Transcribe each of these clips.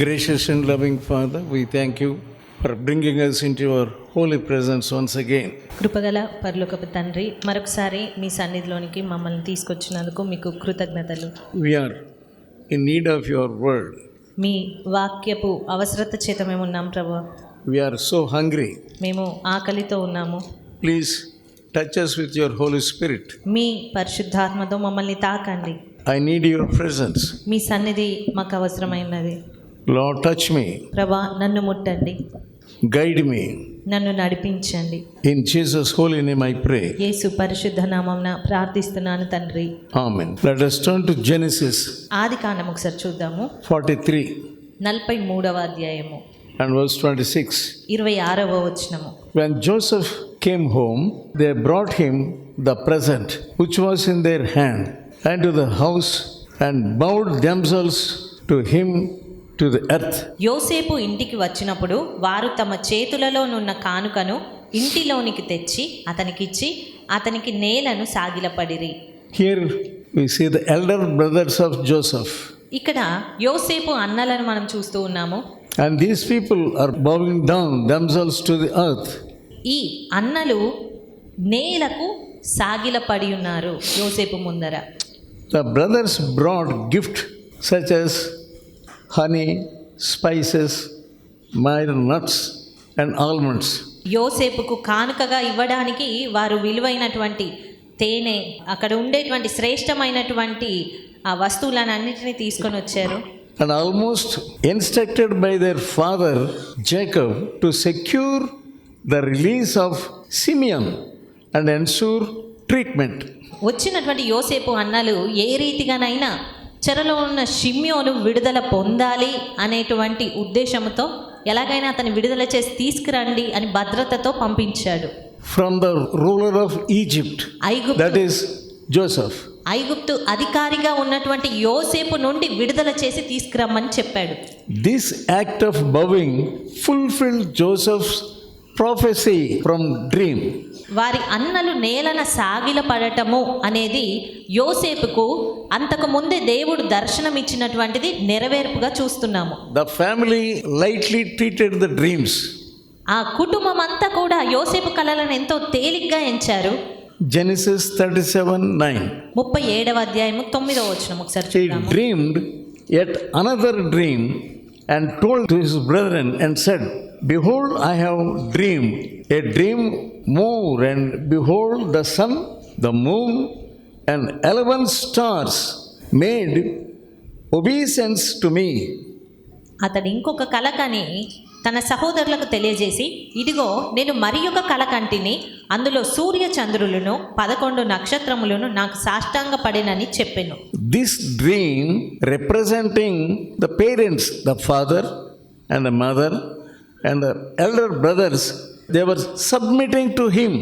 Gracious and loving Father, we thank you for bringing us into your holy presence once again. కృపగల పరలోకపు తండ్రి, మరొకసారి మీ సన్నిధిలోనికి మమ్మల్ని తీసుకొచ్చినందుకు మీకు కృతజ్ఞతలు. We are in need of your word. మీ వాక్యపు అవసరత చేత మేము ఉన్నాం ప్రభువా. We are so hungry. మేము ఆకలితో ఉన్నాము. Please touch us with your Holy Spirit. మీ పరిశుద్ధాత్మతో మమ్మల్ని తాకండి. I need your presence. మీ సన్నిధి మాకు అవసరమైనది. Lord, touch me. ప్రభా, నన్ను ముట్టండి, Guide me. నన్ను నడిపించండి. In Jesus' holy name I pray. యేసు పరిశుద్ధ నామమున ప్రార్థిస్తున్నాను తండ్రి. Amen. Let us turn to Genesis ఆది కాండం ఒకసారి చూద్దాము. 43 43వ అధ్యాయము and verse 26. 26వ వచనము. When Joseph came home, they brought him the present which was in their hand and to the house and bowed themselves to him to the earth. యోసేపు ఇంటికి వచ్చినప్పుడు వారు తమ చేతులలోనున్న కానుకను ఇంటిలోనికి తెచ్చి అతనికిచ్చి అతనికి నేలను సాగిలపడిరి. Here we see the elder brothers of Joseph. ఇక్కడ యోసేపు అన్నలను మనం చూస్తూ ఉన్నాము. And these people are bowing down themselves to the earth. ఈ అన్నలు నేలకు సాగిలపడి ఉన్నారు యోసేపు ముందర. The brothers brought gift such as honey, spices, myrrh nuts and almonds. యోసేపుకు కానుకగా ఇవ్వడానికి వారు విలువైనటువంటి తేనె, అక్కడ ఉండేటువంటి శ్రేష్టమైనటువంటి ఆ వస్తువులన్నింటినీ తీసుకొని వచ్చారు. And almost instructed by their father Jacob to secure the release of Simeon and ensure treatment. వచ్చినటువంటి యోసేపు అన్నలు ఏ రీతిగానైనా చెరలో ఉన్న షిమ్యోను విడుదల పొందాలి అనేటువంటి ఉద్దేశంతో ఎలాగైనా అతని విడుదల చేసి తీసుకురండి అని భద్రతతో పంపించాడు. From the ruler of Egypt, that is Joseph. ఐగుప్తు అధికారిగా ఉన్నటువంటి యోసేపు నుండి విడుదల చేసి తీసుకురమ్మని చెప్పాడు. This act of bowing fulfilled Joseph's prophecy from dream. వారి అన్నలు నేలన సాగిల పడటము అనేది యోసేపుకు అంతకు ముందే దేవుడు దర్శనం ఇచ్చినటువంటిది నెరవేర్పుగా చూస్తున్నాము. The family lightly treated the dreams. ఆ కుటుంబం అంతా కూడా యోసేపు కలలను ఎంతో తేలిగ్గా ఎంచారు. Genesis 37:9. 37వ అధ్యాయము 9వ వచనం ఒకసారి He చూద్దాము. dreamed yet another dream and told to his brethren and said, Behold, I have dreamed a dream more, and behold, the sun, the moon, and 11 stars made obeisance to me. అతడు ఇంకొక కల కని తన సహోదరులకు తెలియజేసి, ఇదిగో నేను మరి ఒక కల కంటిని, అందులో సూర్య చంద్రులను 11 నక్షత్రములను నాకు సాష్టాంగ పడినని చెప్పెను. This dream representing the parents, the father and the mother and the elder brothers, they were submitting to him.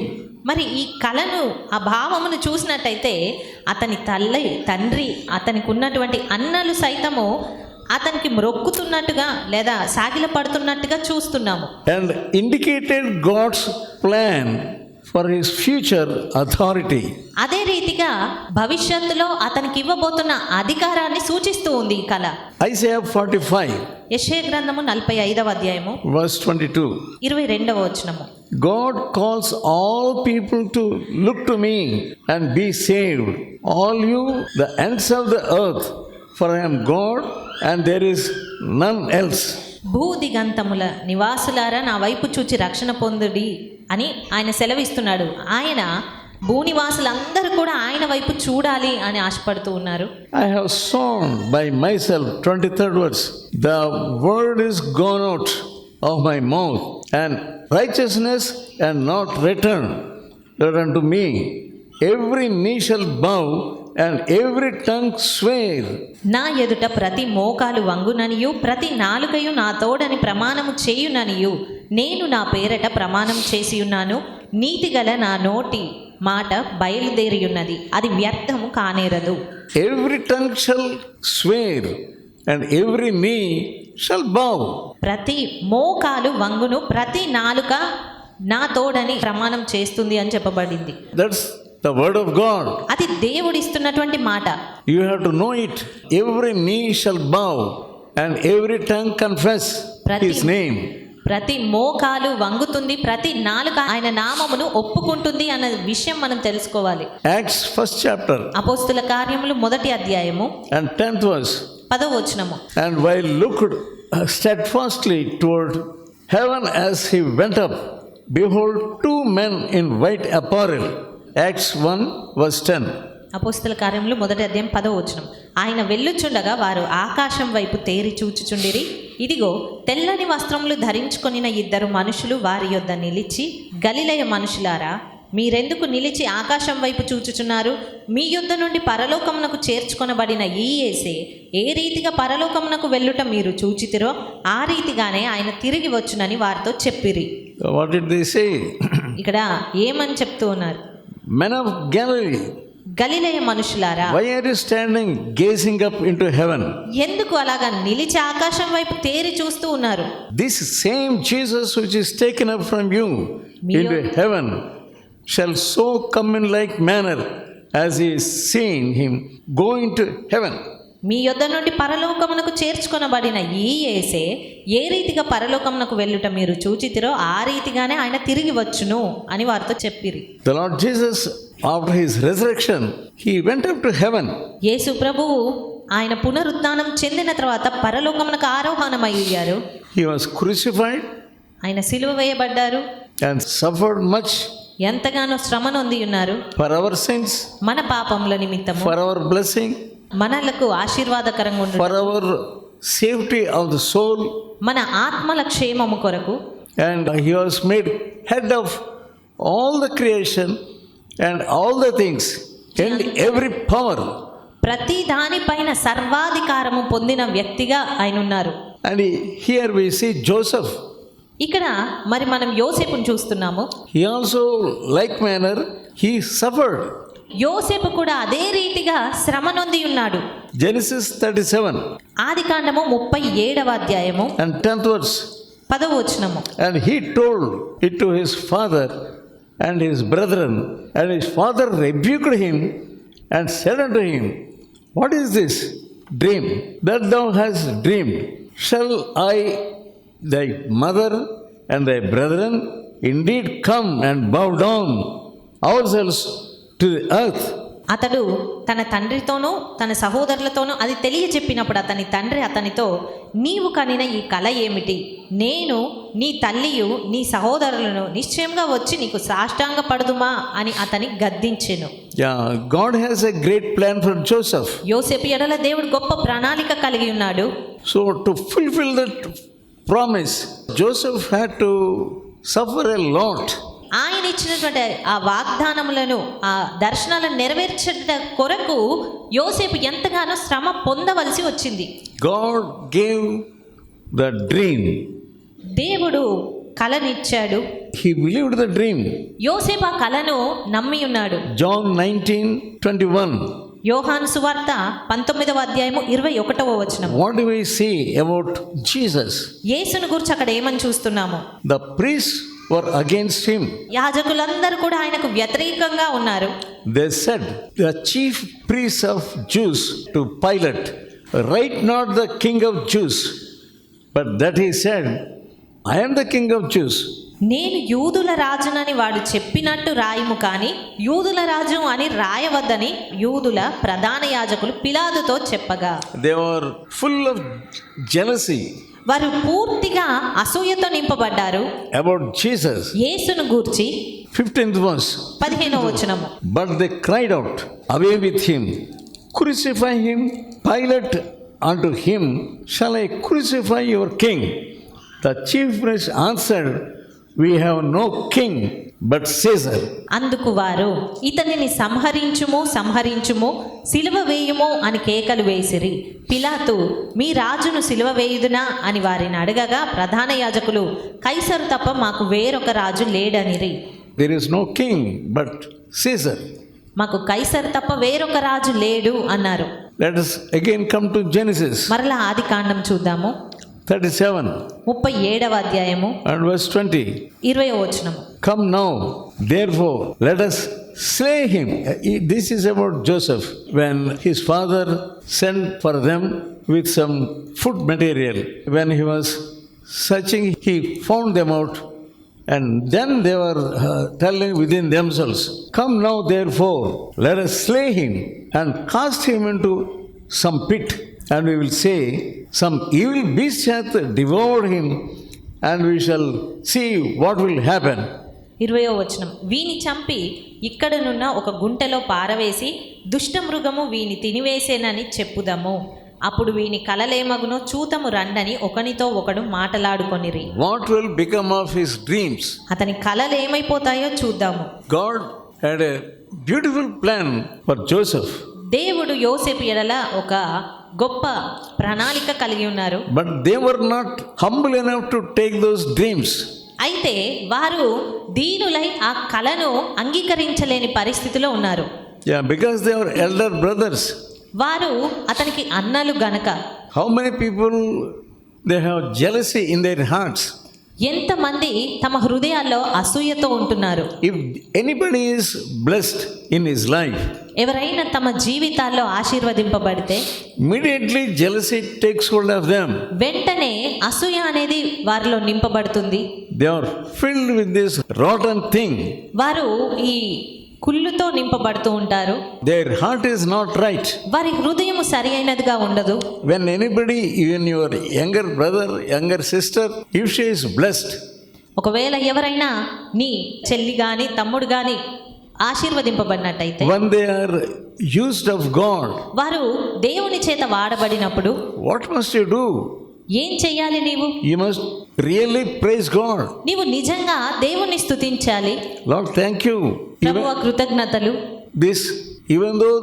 మరి ఈ కళను, ఆ భావమును చూసినట్టయితే అతని తండ్రి అతనికి ఉన్నటువంటి అన్నలు సైతము అతనికి మ్రొక్కుతున్నట్టుగా లేదా సాగిల పడుతున్నట్టుగా చూస్తున్నాము. And indicated God's plan for his future authority. అదే రీతిగా భవిష్యత్తులో అతనికి ఇవ్వబోతున్న అధికారాన్ని సూచిస్తూ ఉంది ఈ కళ. Isaiah 45 యెషయా గ్రంథము 45వ అధ్యాయము verse 22. 22వ వచనము. God calls all people to look to me and be saved, all you the ends of the earth, for I am God and there is none else. భూదిగంతముల నివాసులారా నా వైపు చూచి రక్షణ పొందుడి అని ఆయన సెలవిస్తున్నాడు. ఆయన భూనివాసులందరూ కూడా ఆయన వైపు చూడాలి అని ఆశపడుతూ ఉన్నారు. I have sown by myself, 23rd verse, the word is gone out of my mouth, and righteousness and not return unto me. Every knee shall bow and every tongue swear. నా ఎదుట ప్రతి మోకాలు వంగుననియు ప్రతి నాలుకయు నా తోడని ప్రమాణము చేయుననియు నేను నా పేరట ప్రమాణం చేసి ఉన్నాను. నీతిగల నా నోటి మాట బయలుదేరి ఉన్నది, అది వ్యర్థము కానేరదు. Every tongue shall swear and every knee shall bow. ప్రతి మోకాలు వంగును, ప్రతి నాలుక నా తోడని ప్రమాణం చేస్తుంది అని చెప్పబడింది. That's the word of God. అది దేవుడు ఇస్తున్నటువంటి మాట. You have to know it. Every knee shall bow and every tongue confess his name. ప్రతి మోకాలు వంగుతుంది, ప్రతి నాలుక ఆయన నామమును ఒప్పుకుంటుంది అన్న విషయం మనం తెలుసుకోవాలి. Acts 1st chapter అపోస్తుల కార్యములు 1వ అధ్యాయము and 10th verse. 10వ వచనము. And while looked steadfastly toward heaven as he went up, behold, two men in white apparel. Acts 1 verse 10. అపోస్తుల కార్యములు 1వ అధ్యాయం 10వ వచనం. ఆయన వెళ్ళుచుండగా వారు ఆకాశం వైపు తేరి చూచుచుండిరి. ఇదిగో తెల్లని వస్త్రములు ధరించుకొనిన ఇద్దరు మనుషులు వారి యొద్ద నిలిచి, గలిలయ మనుషులారా, మీరెందుకు నిలిచి ఆకాశం వైపు చూచుచున్నారు? మీ యొద్ద నుండి పరలోకమునకు చేర్చుకొనబడిన ఈ యేసే ఏ రీతిగా పరలోకమునకు వెళ్ళుట మీరు చూచితిరో ఆ రీతిగానే ఆయన తిరిగి వచ్చునని వారితో చెప్పిరి. What did they say? ఇక్కడ ఏమని చెప్తూ ఉన్నారు? Men of Galilee, గలిలయ మనుషులారా, why are you standing gazing up into heaven? ఎందుకు అలాగా నిలిచి ఆకాశం వైపు తేరి చూస్తూ ఉన్నారు? This same Jesus which is taken up from you into heaven shall so come in like manner as he is seen him go into heaven. మీ యొద్ద నుండి పరలోకమునకు చేర్చుకొనబడిన ఈ యేసే ఏ రీతిగా పరలోకమునకు వెళ్ళుట మీరు చూచితిరో ఆ రీతిగానే ఆయన తిరిగి వచ్చును అని వారితో చెప్పిరి. The Lord Jesus, after his resurrection, he went up to heaven. యేసు ప్రభువు ఆయన పునరుద్ధానం చెందిన తర్వాత పరలోకమునకు ఆరోహణమయ్యారు. He was crucified ఆయన సిలువ వేయబడ్డారు and suffered much ఎంతగానో శ్రమ నొంది ఉన్నారు. for our sins, మన పాపముల నిమిత్తము, for our blessing, మనలకు ఆశీర్వాదకరంగా ఉండు, for our safety of the soul, మన ఆత్మల క్షేమము కొరకు. and he was made head of all the creation and all the things and every power. ప్రతి దానిపైన సర్వాధికారము పొందిన వ్యక్తిగా ఆయన ఉన్నారు. And here we see Joseph. ఇక్కడ మరి మనం యోసేపును చూస్తున్నాము. He also like manner he suffered. యోసేపు కూడా అదే రీతిగా శ్రమ నొంది ఉన్నాడు. Genesis 37 ఆదికాండము 37వ అధ్యాయము and 10th verse. 10వ వచనము. And he told it to his father and his brethren, and his father rebuked him and said unto him, what is this dream that thou hast dreamed? Shall I, thy mother and thy brethren, indeed come and bow down ourselves to the earth? అతడు తన తండ్రితోనూ తన సహోదరులతోనూ అది తెలియజెప్పినప్పుడు అతని తండ్రి అతనితో, నీవు కనిన ఈ కల ఏమిటి? నేను నీ తల్లియు నీ సహోదరులను నిశ్చయంగా వచ్చి నీకు సాష్టాంగ పడుదుమా అని అతని గద్దించెను. Yeah, God has a great plan for Joseph. యోసేపు ఎడల దేవుడు గొప్ప ప్రణాళిక కలిగి ఉన్నాడు. So to fulfill that promise, Joseph had to suffer a lot. ఆయన ఇచ్చినటువంటి ఆ వాగ్దానములను, ఆ దర్శనాలను నెరవేర్చట కొరకు యోసేపు ఎంతగానో శ్రమ పొందవలసి వచ్చింది. God gave the dream. దేవుడు కలనిచ్చాడు. He believed the dream. యోసేపు ఆ కలను నమ్మి ఉన్నాడు. John 19:21. యోహాను సువార్త 19వ అధ్యాయము 21వ వచనం. What do we see about Jesus? యేసును గురించి అక్కడ ఏమని చూస్తున్నాము? The priests were against him. యాజకులందరూ కూడా ఆయనకు వ్యతిరేకంగా ఉన్నారు. They said, the chief priests of Jews to Pilate, write not the king of Jews, but that he said, I am the king of Jews. నేను యూదుల రాజునని వాడు చెప్పినట్టు రాయము, కానీ యూదుల రాజు అని రాయవద్దని యూదుల ప్రధాన యాజకులు పిలాతుతో చెప్పగా. They were full of jealousy. వారు పూర్తిగా అసూయతో నింపబడ్డారు about Jesus. యేసును గూర్చి. 15th verse. 15వ వచనము. But they cried out, away with him, crucify him. Pilate unto him, shall I crucify your king? The chief priest answered, we have no king but Caesar. అందుకు వారు, ఇతనిని సంహరించుము సంహరించుము, సిలువ వేయుము అని కేకలు వేసిరి. పిలాతు, మీ రాజును సిలువ వేయుదునా అని వారిని అడగగా ప్రధాన యాజకులు, కైసరు తప్ప మాకు వేరొక రాజు లేడనిరి. There is no king but Caesar. మాకు కైసరు తప్ప వేరొక రాజు లేడు అన్నారు. Let us again come to Genesis మరలా ఆది కాండం చూద్దాము. 37 37వ అధ్యాయము and verse 20. 20వ వచనము. Come now, therefore, let us slay him. This is about Joseph. When his father sent for them with some food material. When he was searching, he found them out. And then they were telling within themselves, "Come now, therefore, let us slay him and cast him into some pit. And we will say, some evil beast hath devoured him, and we shall see what will happen." 20వ వచనం, వీని చంపి ఇక్కడనున్న ఒక గుంటలో పారవేసి దుష్టమృగము వీని తినివేసేనని చెప్పుదము. అప్పుడు వీని కలలేమగునో చూతము రండని ఒకనితో ఒకడు మాటలాడుకొనిరి. What will become of his dreams? అతని కలలు ఏమైపోతాయో చూద్దాము. God had a beautiful plan for Joseph. దేవుడు యోసేపు ఎడల ఒక గొప్ప ప్రణాళిక కలిగి ఉన్నారు. But they were not humble enough to take those dreams. అయితే వారు దీనులై ఆ కలను అంగీకరించలేని పరిస్థితిలో ఉన్నారు. Yeah, because they were elder brothers. వారు అతనికి అన్నలు గనక. How many people they have jealousy in their hearts? ఎంతమంది తమ హృదయాల్లో అసూయతో ఉంటున్నారు. If anybody is blessed in his life, ఎవరైనా తమ జీవితాల్లో ఆశీర్వదింపబడితే immediately jealousy takes hold of them. వెంటనే అసూయ అనేది వారిలో నింపబడుతుంది. They are filled with this rotten thing. వారు ఈ కుళ్ళుతో నింపబడుతూ ఉంటారు. Their heart is not right. వారి హృదయం సరి అయినదిగా ఉండదు. When anybody, even your younger brother, younger sister, if she is blessed, ఒకవేళ ఎవరైనా నీ చెల్లి గాని తమ్ముడు గాని ఆశీర్వదింపబడినట్టయితే, when they are used of God, వారు దేవుని చేత వాడబడినప్పుడు what must you do? ఏం చెయ్యాలి? నీవు You must really praise God. నీవు నిజంగా దేవుని స్తుతించాలి. Lord, thank you. ప్రభువా కృతజ్ఞతలు. This, even though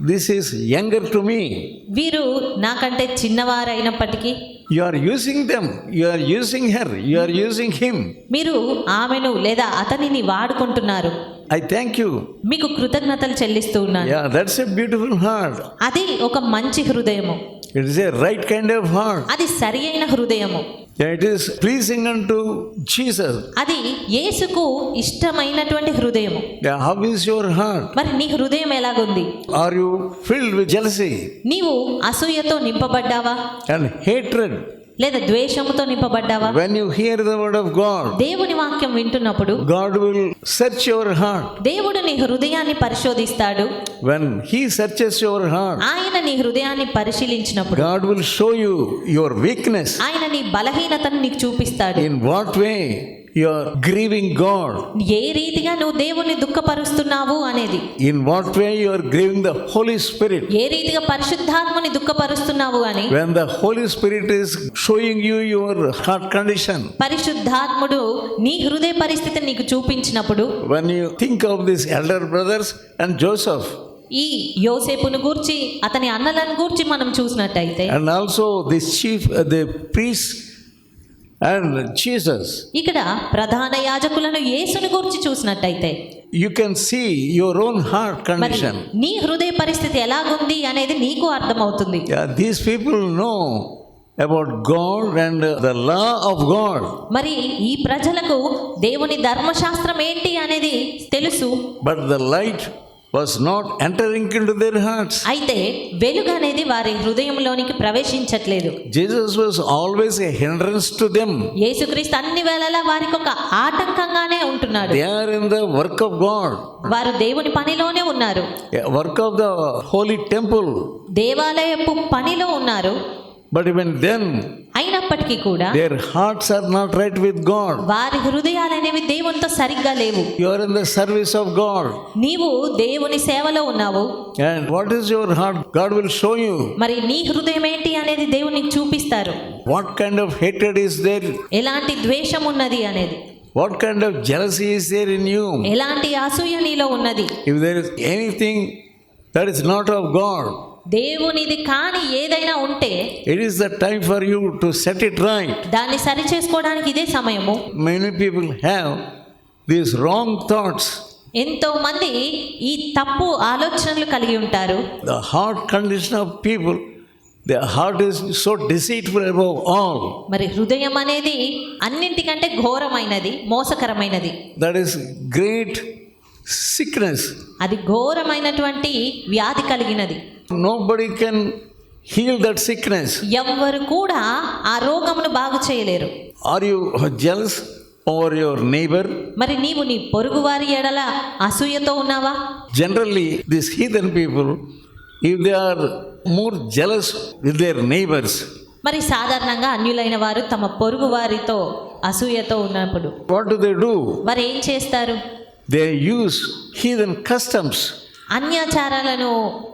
this is younger to me, వీరు నాకంటే చిన్నవారైనప్పటికీ you are using them, you are using her, you are using him. మీరు ఆమెను లేదా అతనిని వాడుకుంటున్నారు. I thank you. మీకు కృతజ్ఞతలు చెల్లిస్తూ ఉన్నాను. Yeah, that's a beautiful heart. అది ఒక మంచి హృదయము. It is a right kind of heart. అది సరి అయిన హృదయము. Yeah, it is pleasing unto Jesus. అది యేసుకు ఇష్టమైనటువంటి హృదయము. Yeah, how is your heart? మరి నీ హృదయం ఎలాగుంది? Are you filled with jealousy నీవు అసూయతో నింపబడ్డావా and hatred? లేదా ద్వేషముతో నింపబడ్డావా? When you hear the word of God, దేవుని వాక్యం వింటున్నప్పుడు God will search your heart. దేవుడు నీ హృదయాన్ని పరిశోధిస్తాడు. When he searches your heart, ఆయన నీ హృదయాన్ని పరిశీలించినప్పుడు God will show you your weakness. ఆయన నీ బలహీనతను నీకు చూపిస్తాడు. In what way you are grieving God? ఏ రీతిగా నువ్వు దేవుణ్ణి దుఃఖపరుస్తున్నావు అనేది. In what way you are grieving the Holy Spirit? ఏ రీతిగా పరిశుద్ధాత్మని దుఃఖపరుస్తున్నావు అని. When the Holy Spirit is showing you your heart condition, పరిశుద్ధాత్ముడు నీ హృదయ పరిస్థితిని నీకు చూపించినప్పుడు, when you think of these elder brothers and Joseph, ఈ యోసేపును గూర్చి అతని అన్నలను గూర్చి మనం చూసినట్టయితే, and also this chief, the priest and Jesus, ఇక్కడ ప్రధాన యాజకులను యేసును గూర్చి చూసినట్టయితే you can see your own heart మరి condition. నీ హృదయ పరిస్థితి ఎలాగుంది అనేది నీకు అర్థమవుతుంది. Yeah, these people know about God and the law of God, మరి ఈ ప్రజలకు దేవుని ధర్మశాస్త్రం ఏంటి అనేది తెలుసు. but the light was not entering into their hearts. అయితే వెలుగు అనేది వారి హృదయంలోనికి ప్రవేశించట్లేదు. Jesus was always a hindrance to them. యేసుక్రీస్తు అన్ని వేళలా వారికి ఒక ఆటంకంగానే ఉంటున్నాడు. They are in the work of God, వారు దేవుని పనిలోనే ఉన్నారు. a work of the holy temple. దేవాలయపు పనిలో ఉన్నారు. But even then, అయినప్పటికీ కూడా their hearts are not right with God. వారి హృదయాలు అనేవి దేవునితో సరిగ్గా లేవు. You are in the service of God. నీవు దేవుని సేవలో ఉన్నావు. And what is your heart? God will show you. మరి నీ హృదయం ఏంటి అనేది దేవునికి చూపిస్తారు. What kind of hatred is there? ఎలాంటి ద్వేషం ఉన్నది అనేది, What kind of jealousy is there in you? ఎలాంటి అసూయ నీలో ఉన్నది. If there is anything that is not of God, దేవునిది కాని ఏదైనా ఉంటే it is the time for you to set it right. దాన్ని సరి చేసుకోవడానికి ఇదే సమయము. Many people have these wrong thoughts. ఎంతో మంది ఈ తప్పు ఆలోచనలు కలిగి ఉంటారు. The heart condition of people, their heart is so deceitful above all. మరి హృదయం అనేది అన్నింటికంటే ఘోరమైనది, మోసకరమైనది. That is great sickness. అది ఘోరమైనటువంటి వ్యాధి కలిగినది. Nobody can heal that sickness. ఎవ్వరు కూడా ఆ రోగమును బాగు చేయలేరు. Are you jealous over your neighbor? మరి నీవు నీ పొరుగువారి ఎడల అసూయతో ఉన్నావా? Generally, these heathen people, if they are more jealous with their neighbors, మరి సాధారణంగా అన్యులైన వారు తమ పొరుగు వారితో అసూయతో ఉన్నప్పుడు what do? వారు ఏం చేస్తారు? They use heathen customs, అన్యాచారాలను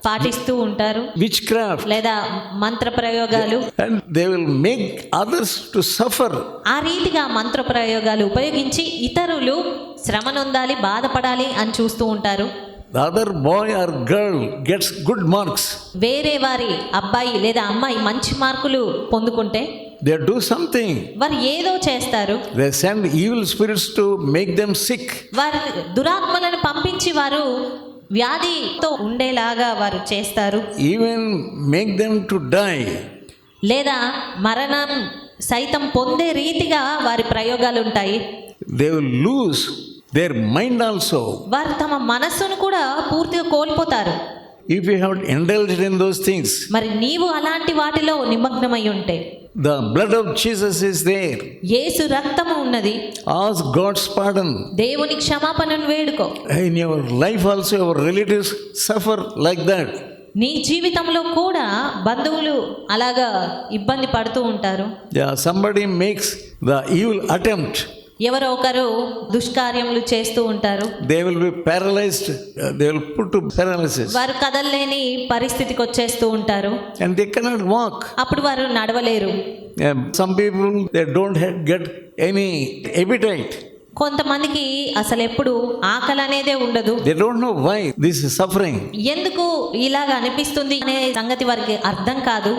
పాటిస్తూ ఉంటారు, witchcraft, లేదా మంత్ర ప్రయోగాలు, and they will make others to suffer. ఆ రీతిగా మంత్ర ప్రయోగాలు ఉపయోగించి ఇతరులు శ్రమ నొందాలి, బాధపడాలి అని చూస్తూ ఉంటారు. The other boy or girl gets good marks. వేరే వారి అబ్బాయి లేదా అమ్మాయి మంచి మార్కులు పొందుకుంటే They do something. వారు ఏదో చేస్తారు. They send evil spirits to make them sick. వారు దురాత్మలను పంపించి వారు వ్యాధితో ఉండేలాగా వారు చేస్తారు. Even make them to die. లేదా మరణం సైతం పొందే రీతిగా వారి ప్రయోగాలు ఉంటాయి. They will lose their mind also. వారు తమ మనస్సును కూడా పూర్తిగా కోల్పోతారు. If you have indulged in those things, మరి నీవు అలాంటి వాటిలో నిమగ్నమై ఉంటే, the blood of Jesus is there. యేసు రక్తము ఉన్నది. Ask God's pardon. దేవుని క్షమాపణను వేడుకో. In your life also, your relatives suffer like that. నీ జీవితంలో కూడా బంధువులు అలాగా ఇబ్బంది పడుతూ ఉంటారు. Yeah, somebody makes the evil attempt. ఎవరో ఒకరు దుష్కార్యములు చేస్తూ ఉంటారు. They will be paralyzed. They will put to paralysis. వారు కదలలేని పరిస్థితికి వచ్చేస్తూ ఉంటారు. And they cannot walk. అప్పుడు వారు నడవలేరు. Some people, they don't get any appetite. కొంతమందికి అసలు ఎప్పుడు ఆకలి అనేదే ఉండదు. They don't know why this is suffering. ఎందుకు ఇలాగ అనిపిస్తుంది అనే సంగతి వారికి అర్థం కాదు.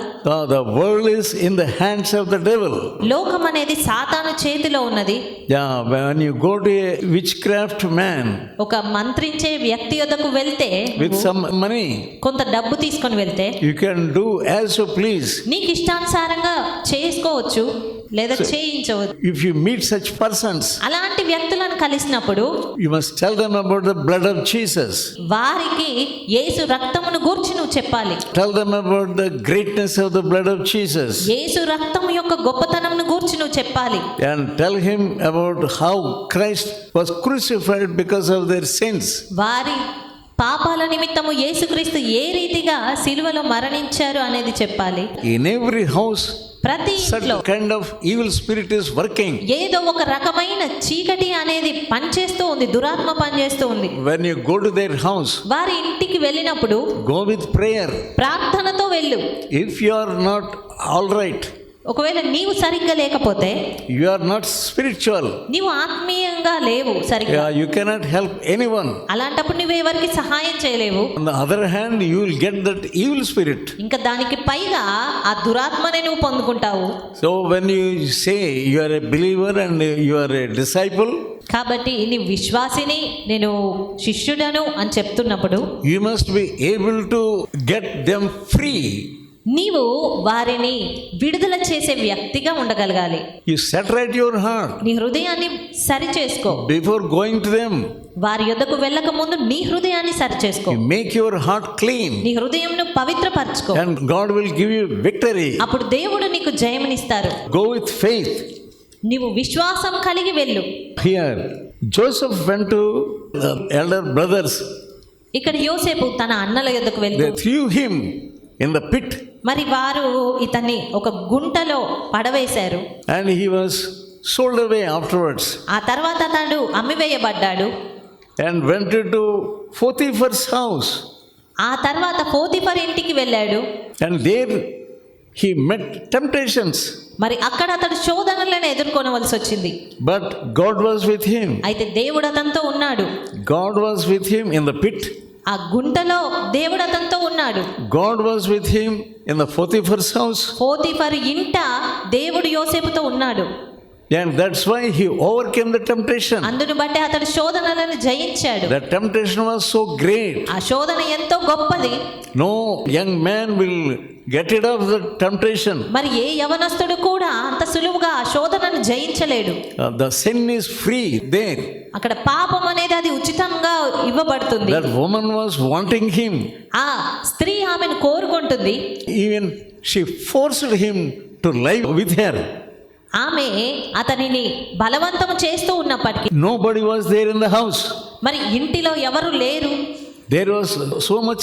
The world is in the hands of the devil. లోకం అనేది సాతాను చేతిలో ఉన్నది. Yeah, when you go to a witchcraft man ఒక మంత్రించే వ్యక్తి యొద్దకు వెళ్తే, with some money, కొంత డబ్బు తీసుకొని వెళ్తే you can do as you please. నీకు ఇష్టానుసారంగా చేసుకోవచ్చు లేదా చేయించవచ్చు. If you meet such persons, అలాంటి వ్యక్తులను కలిసినప్పుడు you must tell them about the blood of Jesus. వారికి యేసు రక్తమును గూర్చి నువ్వు చెప్పాలి. Tell them about the greatness of the blood of Jesus. యేసు రక్తము యొక్క గొప్పతనమును గూర్చి నువ్వు చెప్పాలి. And tell him about how Christ was crucified because of their sins. వారి పాపాల నిమిత్తము యేసుక్రీస్తు ఏ రీతిగా సిలువలో మరణించారు అనేది చెప్పాలి. In every house, ప్రతి ఇంట్లో such kind of evil spirit is working. ఏదో ఒక రకమైన చీకటి అనేది పనిచేస్తూ ఉంది, దురాత్మ పనిచేస్తూ ఉంది. When you go to their house, వారి ఇంటికి వెళ్ళినప్పుడు go with prayer. ప్రార్థనతో వెళ్ళు. If you are not all right, ఒకవేళ నీవు సరిగ్గా లేకపోతే, you are not spiritual, నీవు ఆత్మీయంగా లేవు సరిగ్గా, yeah, you cannot help anyone. అలాంటప్పుడు నువ్వు ఎవరికి సహాయం చేయలేవు. On the other hand, you will get that evil spirit. ఇంకా దానికి పైగా ఆ దురాత్మనే నువ్వు పొందుకుంటావు. So when you say you are a believer and you are a disciple, కాబట్టి నీ విశ్వాసిని, నేను శిష్యుడను అని చెప్తున్నప్పుడు you must be able to get them free. నీవు వారిని విడుదల చేసే వ్యక్తిగా ఉండగలగాలి. You set right your heart నీ హృదయాన్ని సరి చేసుకో. before going to them. వారి యొద్దకు వెళ్ళక ముందు నీ హృదయాన్ని సరి చేసుకో. You make your heart clean, నీ హృదయంను పవిత్రపరచుకో. and God will give you victory. అప్పుడు దేవుడు నీకు జయమునిస్తారు. Go with faith. నీవు విశ్వాసం కలిగి వెళ్ళు. Here, Joseph went to the elder brothers. ఇక్కడ యోసేపు తన అన్నల యొద్దకు They వెళ్తూ threw him in the pit, మరి వారు ఇతన్ని ఒక గుంటలో పడవేశారు. and he was sold away afterwards, ఆ తర్వాత అతడు అమ్మివేయబడ్డాడు. and went into Potiphar's house, ఆ తర్వాత పోతిఫర్ ఇంటికి వెళ్ళాడు. and there he met temptations, మరి అక్కడ అతడు శోధనలను ఎదుర్కొనవలసి వచ్చింది. but God was with him. అయితే దేవుడు అతనితో ఉన్నాడు. God was with him in the pit. ఆ గుంటలో దేవుడు అతనితో ఉన్నాడు. God was with him in the Potiphar's house, Potiphar ఇంట దేవుడు యోసేపుతో ఉన్నాడు. and that's why he overcame the temptation. అందును బట్టి అతడు శోధనలను జయించాడు. The temptation was so great. ఆ శోధన ఎంతో గొప్పది. No young man will get rid of the temptation. మరి ఏ యవనస్తుడు కూడా అంత సులువుగా ఆ శోధనను జయించలేడు. The sin is free there. అక్కడ పాపం అనేది అది ఉచితంగా ఇవ్వబడుతుంది. That woman was wanting him. ఆ స్త్రీ ఆమెను కోరుకుంటుంది. Even she forced him to lie with her. ఆమె అతనిని బలవంతం చేస్తూ ఉన్నప్పటికీ Nobody was there in the house. మరి ఇంటిలో ఎవరు లేరు. There was so much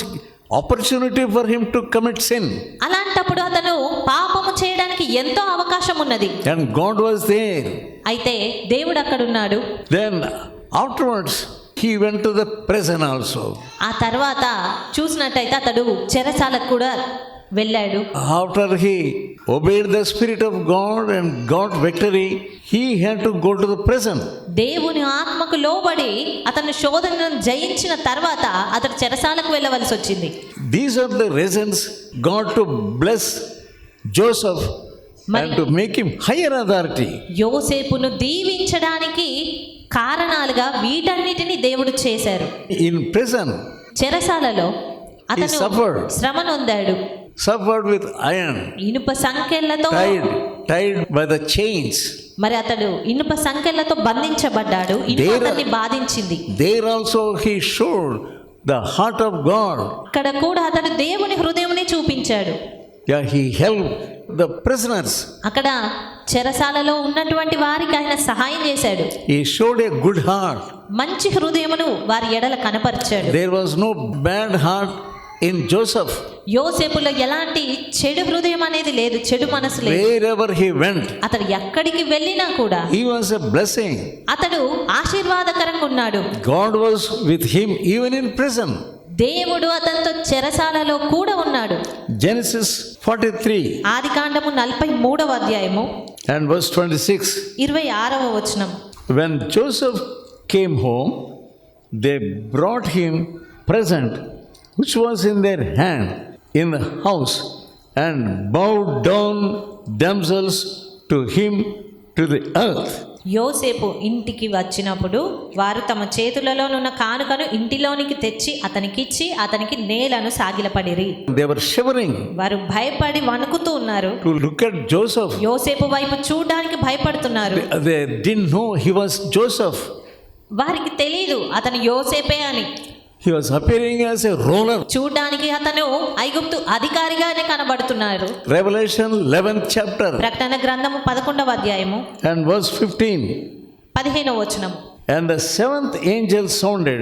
opportunity for him to commit sin. అలాంటప్పుడు అతను పాపము చేయడానికి ఎంతో అవకాశం ఉన్నది. And God was there. అయితే దేవుడు అక్కడ ఉన్నాడు. Then afterwards he went to the prison also. ఆ తర్వాత చూసినట్టయితే అతడు చెరసాలకు కూడా వెళ్ళాడు. After he obeyed the Spirit of God and got victory, he had to go to the prison. దేవుని ఆత్మకు లోబడి అతను శోధనను జయించిన తర్వాత అతడు చెరసాలకు వెళ్ళవలసి వచ్చింది. These are the reasons God to bless Joseph and to make him higher authority. యోసేపును దీవించడానికి కారణాలుగా వీటన్నిటిని దేవుడు చేశారు. In prison, చెరసాలలో అతను suffered. శ్రమ నొందాడు. suffered with iron, ఇనుప సంకెళ్లతో tied by the chains. మరి అతడు ఇనుప సంకెళ్లతో బంధించబడ్డాడు. ఇనుప అతన్ని బాధించింది. There also he showed the heart of God. ఇక్కడ కూడా అతడు దేవుని హృదయంని చూపించాడు. Yeah, he helped the prisoners. అక్కడ చెరసాలలో ఉన్నటువంటి వారికి ఆయన సహాయం చేశాడు. He showed a good heart. మంచి హృదయమును వారి ఎడల కనపరిచాడు. There was no bad heart in Joseph. యోసేపులో ఎలాంటి చెడు హృదయం అనేది లేదు, చెడు మనసు లేదు. Wherever he went, అతడు ఎక్కడికి వెళ్ళినా కూడా he was a blessing. అతడు ఆశీర్వాదకరంగా ఉన్నాడు. God was with him even in prison. దేవుడు అతనితో చెరసాలలో కూడా ఉన్నాడు. Genesis 43 ఆదికాండము 43వ అధ్యాయము and verse 26. 26వ వచనం. When Joseph came home, they brought him present which was in their hand in the house, and bowed down themselves to him to the earth. యోసేపు ఇంటికి వచ్చినప్పుడు వారు తమ చేతులలోనున్న కానుకను ఇంటిలోనికి తెచ్చి అతనికిచ్చి అతనికి నేలను సాగిలపడిరి. They were shivering వారు భయపడి వణుకుతూ ఉన్నారు. to look at Joseph. యోసేపు వైపు చూడడానికి భయపడుతున్నారు. They didn't know he was Joseph. వారికి తెలియదు అతను యోసేపే అని. He was appearing as a ruler. చూడడానికి అతను ఐగుప్తు అధికారిగానే కనబడుతున్నారు. Revelation 11th chapter ప్రకటన గ్రంథము 11వ అధ్యాయము and verse 15. 15వ వచనం. And the seventh angel sounded,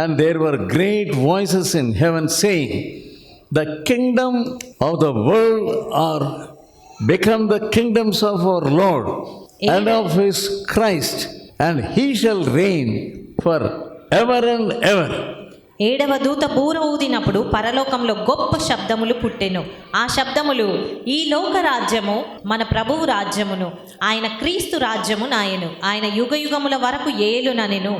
and there were great voices in heaven saying, the kingdom of the world are become the kingdoms of our Lord and of his Christ, and he shall reign for ever and ever. 7వ దూత బూర ఊదినప్పుడు పరలోకంలో గొప్ప శబ్దములు పుట్టెను. ఆ శబ్దములు, ఈ లోక రాజ్యము మన ప్రభువు రాజ్యమును, ఆయన క్రీస్తు రాజ్యము నాయను, ఆయన యుగయుగముల వరకు ఏలుననెను.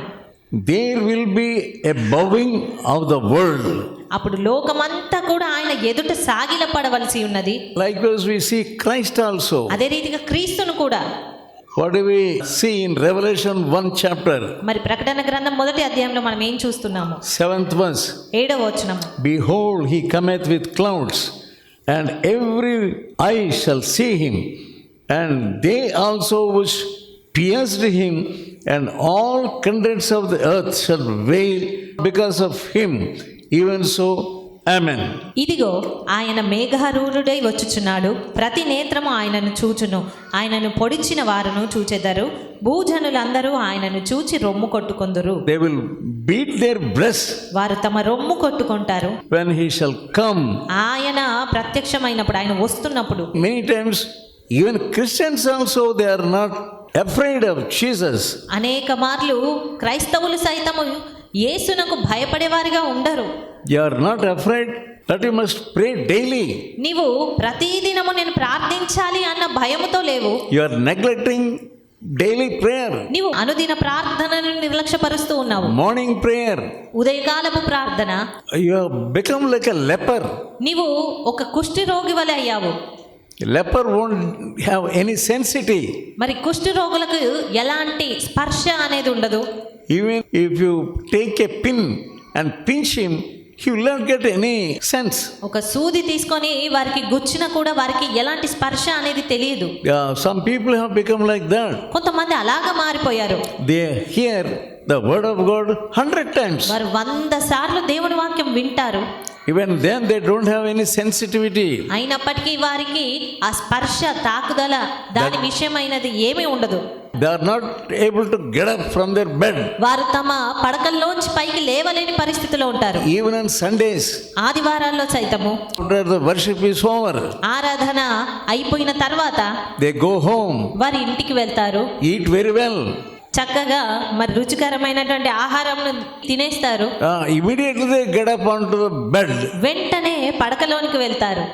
There will be a bowing of the world. అప్పుడు లోకమంతా కూడా ఆయన ఎదుట సాగిలపడవలసి ఉన్నది. Likewise we see Christ also. అదే రీతిగా క్రీస్తును కూడా. What do we see in Revelation 1 chapter? మరి ప్రకటన గ్రంథం 1వ అధ్యాయంలో మనం ఏం చూస్తున్నాము? 7th verse. 7వ వచనం. Behold, he cometh with clouds, and every eye shall see him, and they also which pierced him, and all kindreds of the earth shall wail because of him. Even so, Amen. ఇదిగో ఆయన మేఘారూఢుడై వచ్చుచున్నాడు. ప్రతి నేత్రము ఆయనను చూచును. ఆయనను పొడిచిన వారును చూచెదరు. భూజనులందరూ ఆయనను చూచి రొమ్ము కొట్టుకొందురు. They will beat their breast వారు తమ రొమ్ము కొట్టుకుంటారు when he shall come. ఆయన ప్రత్యక్షమైనప్పుడు, ఆయన వస్తున్నప్పుడు. Many times, even Christians also, they are not afraid of Jesus. అనేక మార్లు క్రైస్తవులు సైతము యేసునకు భయపడేవారిగా ఉండరు. You are not afraid that you must pray daily. నీవు ప్రతిదినము నేను ప్రార్థించాలి అన్న భయముతో లేవు. You are neglecting daily prayer. నీవు అనుదిన ప్రార్థనను నిర్లక్ష్యపరుస్తూ ఉన్నావు. Morning prayer. ఉదయకాలపు ప్రార్థన. You have become like a leper. నీవు ఒక కుష్టి రోగి వలె అయ్యావు. Leper won't have any sensitivity. మరి కుష్టి రోగులకు ఎలాంటి స్పర్శ అనేది ఉండదు. Even if you take a pin and pinch him, he will not get any sense. ఒక సూది తీసుకొని వారికి గుచ్చినా కూడా వారికి ఎలాంటి స్పర్శ అనేది తెలియదు. Some people have become like that. కొంతమంది అలాగా మారిపోయారు. They hear the word of God 100 times. వారు 100 సార్లు దేవుని వాక్యం వింటారు. Even then they don't have any sensitivity. అయినప్పటికీ వారికి ఆ స్పర్శ తాకుదల దాని విషయమైనది ఏమీ ఉండదు. They are not able to get up from their bed. వారు తమ పడకల్లోంచి పైకి లేవలేని పరిస్థితిలో ఉంటారు. Even on Sundays, ఆదివారాల్లో సైతము after the worship is over, ఆరాధన అయిపోయిన తర్వాత they go home, వారి ఇంటికి వెళ్తారు. eat very well. చక్కగా మరి రుచికరమైనటువంటి ఆహారం తినేస్తారు. Immediately they get up onto the bed. వెంటనే పడకలోనికి వెళ్తారు.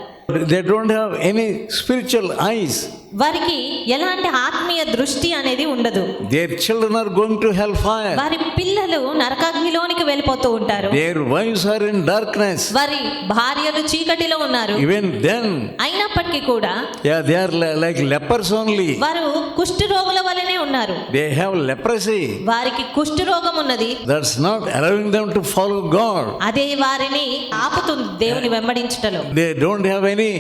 They don't have any spiritual eyes. వారికి ఎలాంటి ఆత్మీయ దృష్టి అనేది ఉండదు. Their children are going to hellfire. వారి పిల్లలు నరకాగ్నిలోనికి వెళ్ళిపోతూ ఉంటారు. Their wives are in darkness. వారి భార్యలు చీకటిలో ఉన్నారు. Even then, అయినప్పటికీ కూడా they are like lepers only. వారు కుష్ఠ రోగుల వలనే ఉన్నారు. They have leprosy. వారికి కుష్ఠ రోగం ఉన్నది. That's not allowing them to follow God. అదే వారిని ఆపుతుంది దేవుని వెంబడించుటలో. They don't have any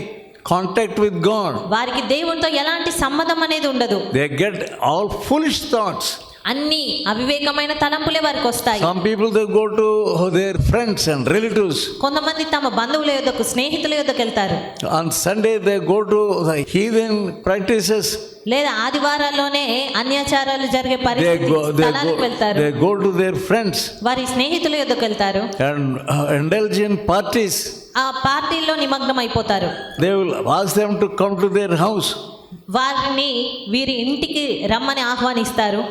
contact with God. వారికి దేవునితో ఎలాంటి సంబంధం అనేది ఉండదు. They get all foolish thoughts. అన్ని అవివేకమైన తలంపులే వారికి వస్తాయి. Some people they go to their friends and relatives. కొంతమంది తమ బంధువుల యొద్దకు స్నేహితుల యొద్దకు వెళ్తారు. On Sunday they go to the heathen practices. లేదా ఆదివారాల్లోనే అన్యాచారాలు జరిగే పరిస్థితి స్థలానికి వెళ్తారు. They go to their friends వారి స్నేహితుల యొద్దకు వెళ్తారు and indulge in parties. ఆ పార్టీల్లో నిమగ్నం అయిపోతారు. They will ask them to come to their house. వారిని వీరి ఇంటికి రమ్మని ఆహ్వానిస్తారు.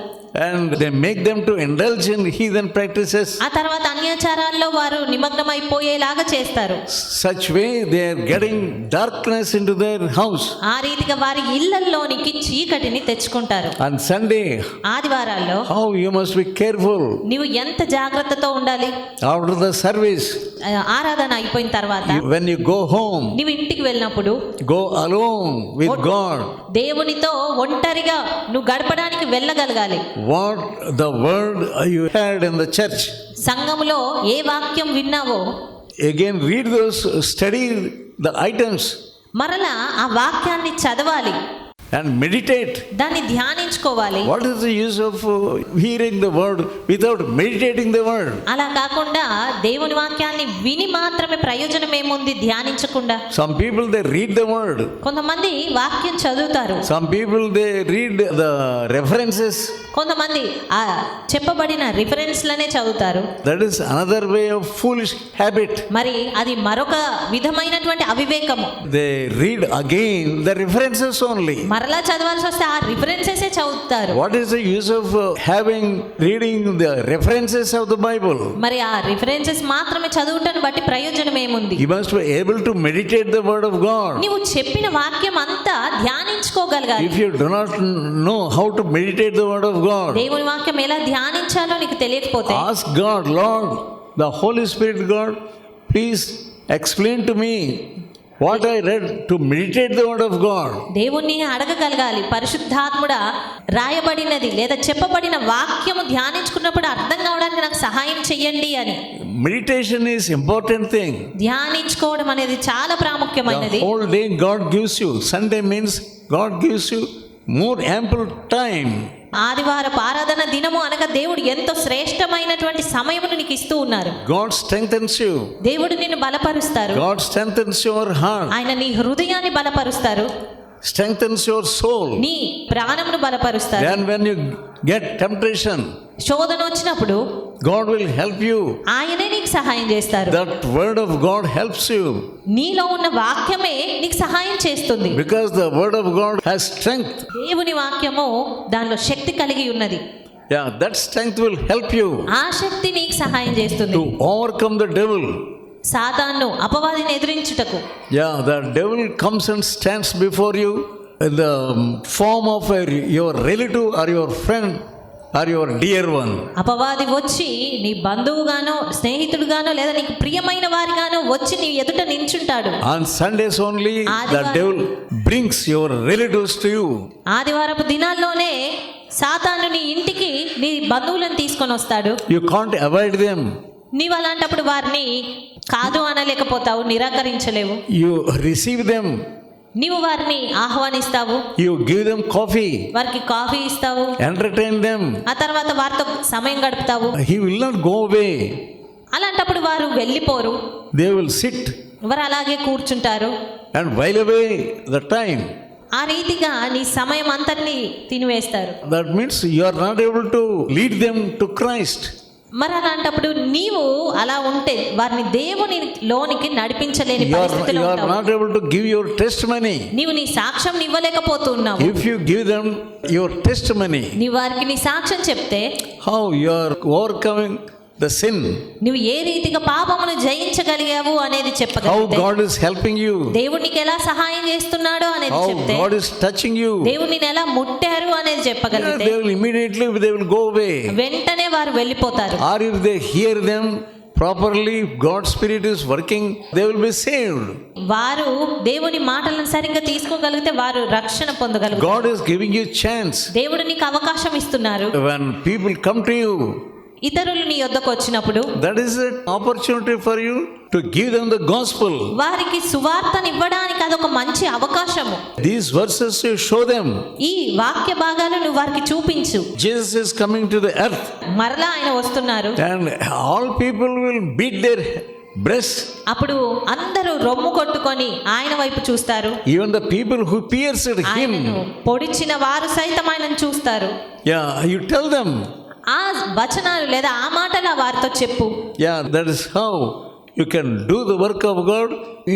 And they make them to indulge in heathen practices. ఆ తర్వాత అన్యాచారాల్లో వారు నిమగ్నమైపోయేలాగా చేస్తారు. Such way they are getting darkness into their house. ఆ రీతిగా వారి ఇళ్లలోనికి చీకటిని తెచ్చుకుంటారు. On Sunday, ఆదివారాల్లో how you must be careful. నీవు ఎంత జాగ్రత్తతో ఉండాలి. After the service, ఆరాధన అయిపోయిన తర్వాత when you go home, నీవు ఇంటికి వెళ్ళినప్పుడు go alone with God. దేవునితో ఒంటరిగా నువ్వు గడపడానికి వెళ్ళగలగాలి. What the word you heard in the church, సంఘములో ఏ వాక్యం విన్నావో again read those, study the items మరలా ఆ వాక్యాన్ని చదవాలి. and meditate. దాన్ని ధ్యానించుకోవాలి. What is the use of hearing the word without meditating the word? అలా కాకుండా దేవుని వాక్యాన్ని విని మాత్రమే ప్రయోజనం ఏముంది ధ్యానించకుండా? Some people they read the word. కొంతమంది వాక్యం చదువుతారు. Some people they read the references. కొంతమంది ఆ చెప్పబడిన రిఫరెన్స్లనే చదువుతారు. That is another way of foolish habit. మరి అది మరొక విధమైనటువంటి అవివేకము. They read again the references only. మరలా చదవాల్సి వస్తే ఆ రిఫరెన్సెస్ చదువుతారు. What is the use of reading the references of the Bible? మరి ఆ రిఫరెన్సెస్ మాత్రమే చదువుటను బట్టి ప్రయోజనం ఏముంది? You must be able to meditate the word of God. నీవు చెప్పిన వాక్యం అంతా ధ్యానించుకోగలగాలి. If you do not know how to meditate the word of God, దేవుని వాక్యం ఎలా ధ్యానించాలో నీకు తెలియకపోతే ask God, Lord, the Holy Spirit God, please explain to me what I read to meditate the word of God. దేవుణ్ణి అడగగలగాలి. పరిశుద్ధాత్ముడా రాయబడినది లేదా చెప్పబడిన వాక్యము ధ్యానించుకున్నప్పుడు అర్థం కావడానికి నాకు సహాయం చెయ్యండి అని. Meditation is important thing. ధ్యానించుకోవడం అనేది చాలా ప్రాముఖ్యమైనది. The whole day God gives you. Sunday means God gives you more ample time. ఆదివారపు ఆరాధన దినము అనగా దేవుడు ఎంతో శ్రేష్టమైనటువంటి సమయమును నీకు ఇస్తూ ఉన్నారు. God strengthens you. దేవుడు నిన్ను బలపరుస్తారు. God strengthens your heart. ఆయన నీ హృదయాన్ని బలపరుస్తారు. Strengthens your soul. నీ ప్రాణమును బలపరుస్తారు. Then when you get temptation, శోధన వచ్చినప్పుడు God will help you. ఆయనే నీకు సహాయం చేస్తారు. That word of God helps you. నీలో ఉన్న వాక్యమే నీకు సహాయం చేస్తుంది. Because the word of God has strength. దేవుని వాక్యము దానిలో శక్తి కలిగి ఉన్నది. Yeah, that strength will help you ఆ శక్తి నీకు సహాయం చేస్తుంది to overcome the devil. సాతాను అపవాదిని ఎదిరించుటకు. Yeah, the devil comes and stands before you in the form of your relative or your friend or your dear one. అపవాది వచ్చి నీ బంధువుగానో స్నేహితుడుగానో లేదా నీకు ప్రియమైన వారిగానో వచ్చి నీ ఎదుట నించుంటాడు. On Sundays only the devil brings your relatives to you. ఆదివారపు దినాల్లోనే సాతాను నీ ఇంటికి నీ బంధువులను తీసుకొని వస్తాడు. You can't avoid them. నీవు అలాంటప్పుడు వారిని కాదు అనలేకపోతావు, నిరాకరించలేవు. You receive them. నీవు వారిని ఆహ్వానిస్తావు, You give them coffee. వారికి కాఫీ ఇస్తావు, Entertain them. ఆ తర్వాత వారితో సమయం గడుపుతావు. He will not go away. అలాంటప్పుడు వారు వెళ్ళిపోరు, They will sit వారు అలాగే కూర్చుంటారు. and while away the time. ఆ రీతిగా నీ సమయం అంతటిని తినివేస్తారు. That means you are not able to lead them to Christ. మరి అలాంటప్పుడు నీవు అలా ఉంటే వారిని దేవుని లోనికి నడిపించలేని You పరిస్థితిలో are ఉంటావు. not able to give your testimony. నీవు నీ సాక్ష్యం ఇవ్వలేకపోతున్నావు. If you give them your testimony, నీ వారికి నీ సాక్ష్యం చెప్తే how you are overcoming the sin, నువ్వు ఏ రీతిగా పాపమును జయించగలిగావు అనేది how చెప్పగలిగితే, God is helping you, దేవుడు నీకు ఎలా సహాయం చేస్తున్నాడో అనేది how చెప్తే, God is touching you, దేవుడు నిన్ను ఎలా ముట్టారు అనేది చెప్పగలిగితే, they will immediately go away. వెంటనే వారు వెళ్ళిపోతారు. Or if they hear them properly, God's Spirit is working, they will be saved. వారు దేవుని మాటలను సరిగ్గా తీసుకోగలిగితే వారు రక్షణ పొందగలుగుతారు. God is giving you chance. దేవుడు నీకు అవకాశం ఇస్తున్నారు. When people come to you, ఇతరులు నీ యొద్దకు వచ్చినప్పుడు that is an opportunity for you to give them the gospel. వారికి సువార్తను ఇవ్వడానికి అదొక మంచి అవకాశము. These verses you show them. ఈ వాక్య భాగాలు నువ్వు వారికి చూపించు. Jesus is coming to the earth మరలా ఆయన వస్తున్నారు. and all people will beat their breasts. అప్పుడు అందరూ రొమ్ము కొట్టుకొని ఆయన వైపు చూస్తారు. Even the people who pierced ఆయనను him. పొడిచిన వారు సైతం ఆయనను చూస్తారు. Yeah, you tell them. ఆ వచనాలు లేదా ఆ మాటలు వారితో చెప్పు. Yeah, that is how you can do the work of God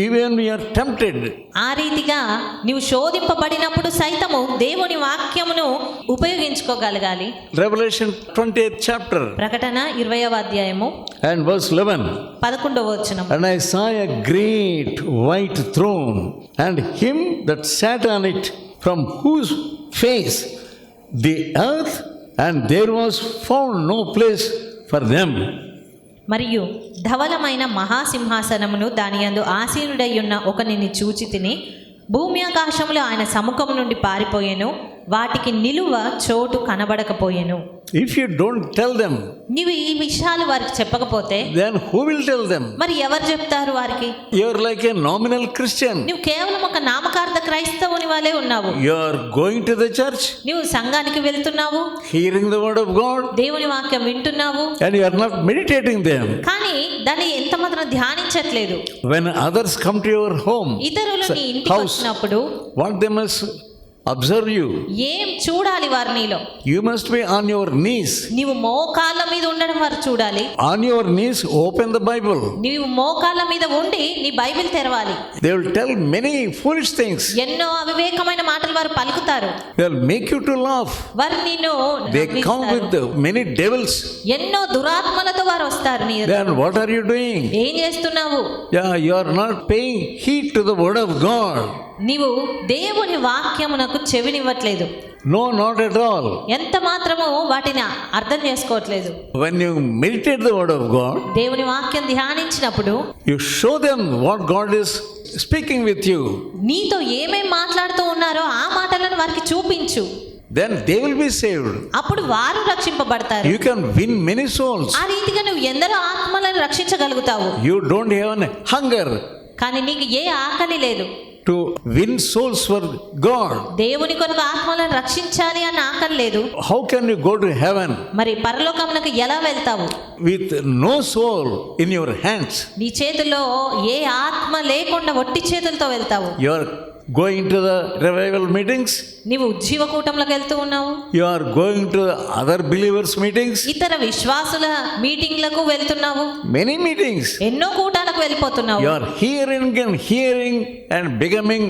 even when you are tempted. ఆ రీతిగా నీవు శోధింపబడినప్పుడు సైతము దేవుని వాక్యమును ఉపయోగించుకోగలగాలి. Revelation 20th chapter ప్రకటన 20వ అధ్యాయము and verse 11. 11వ వచనం. And I saw a great white throne and him that sat on it, from whose face the earth and there was found no place for them. మరియు ధవలమైన మహాసింహాసనమును దాని యందు ఆసీనుడై ఉన్న ఒకనిని చూచి తిని, భూమి ఆకాశములు ఆయన సముఖము నుండి పారిపోయెను, వాటికి నిలువ చోటు కనబడకపోయెను. If you don't tell them, నీవు ఈ విషయాలు వారికి చెప్పకపోతే then who will tell them? మరి ఎవరు చెప్తారు వారికి? You are like a nominal Christian. నువ్వు కేవలం ఒక నామకార్థ క్రైస్తవుని వాలే ఉన్నావు. You are going to the church, నువ్వు సంఘానికి వెళ్తున్నావు, hearing the word of God, దేవుని వాక్యం వింటున్నావు, and you are not meditating them. కానీ దాన్ని ఎంత మాత్రం ధ్యానించట్లేదు. When others come to your home, ఇతరులు నీ ఇంటికి house, వచ్చినప్పుడు what they must observe you. ఏం చూడాలి వారు నీలో? You must be on your knees. నీవు మోకాళ్ళ మీద ఉండడం వారు చూడాలి. On your knees, open the Bible. నీవు మోకాళ్ళ మీద ఉండి నీ బైబిల్ తెరవాలి. They will tell many foolish things. ఎన్నో అవివేకమైన మాటలు వారు పలుకుతారు. They will make you to laugh. వారు నిన్ను They come నవ్విస్తారు. with many devils. ఎన్నో దురాత్మలతో వారు వస్తారు నీ ఎదుట. Then what are you doing? ఏం చేస్తున్నావు? Yeah, you are not paying heed to the word of God. నీవు దేవుని వాక్యమునకు చెవినివ్వట్లేదు. No, not at all. ఎంత మాత్రము వాటిని అర్థం చేసుకోవట్లేదు. When you meditate the word of God, దేవుని వాక్యం ధ్యానించినప్పుడు you show them what God is speaking with you. నీతో ఏమేం మాట్లాడుతూ ఉన్నారో ఆ మాటలను వారికి చూపించు. Then they will be saved. అప్పుడు వారు రక్షింపబడతారు. You can win many souls. ఆ రీతిగా నువ్వు ఎందరో ఆత్మలను రక్షించగలుగుతావు. You don't have a hunger కానీ నీకు ఏ ఆకలి లేదు. to win souls for God. దేవుని కొరకు ఆత్మలను రక్షించాలి అన్న ఆకలి లేదు. How can you go to heaven మరి పరలోకమునకు ఎలా వెళ్తావు? with no soul in your hands? నీ చేతుల్లో ఏ ఆత్మ లేకుండా ఒట్టి చేతులతో వెళ్తావు. You are going to the revival meetings. నీవు ఉజ్జీవ కూటంలోకి వెళ్తూ ఉన్నావు. You are going to the other believers meetings. ఇతర విశ్వాసుల మీటింగ్లకు వెళ్తున్నావు. Many meetings. ఎన్నో కూటాలకు వెళ్ళిపోతున్నావు. You are hearing and becoming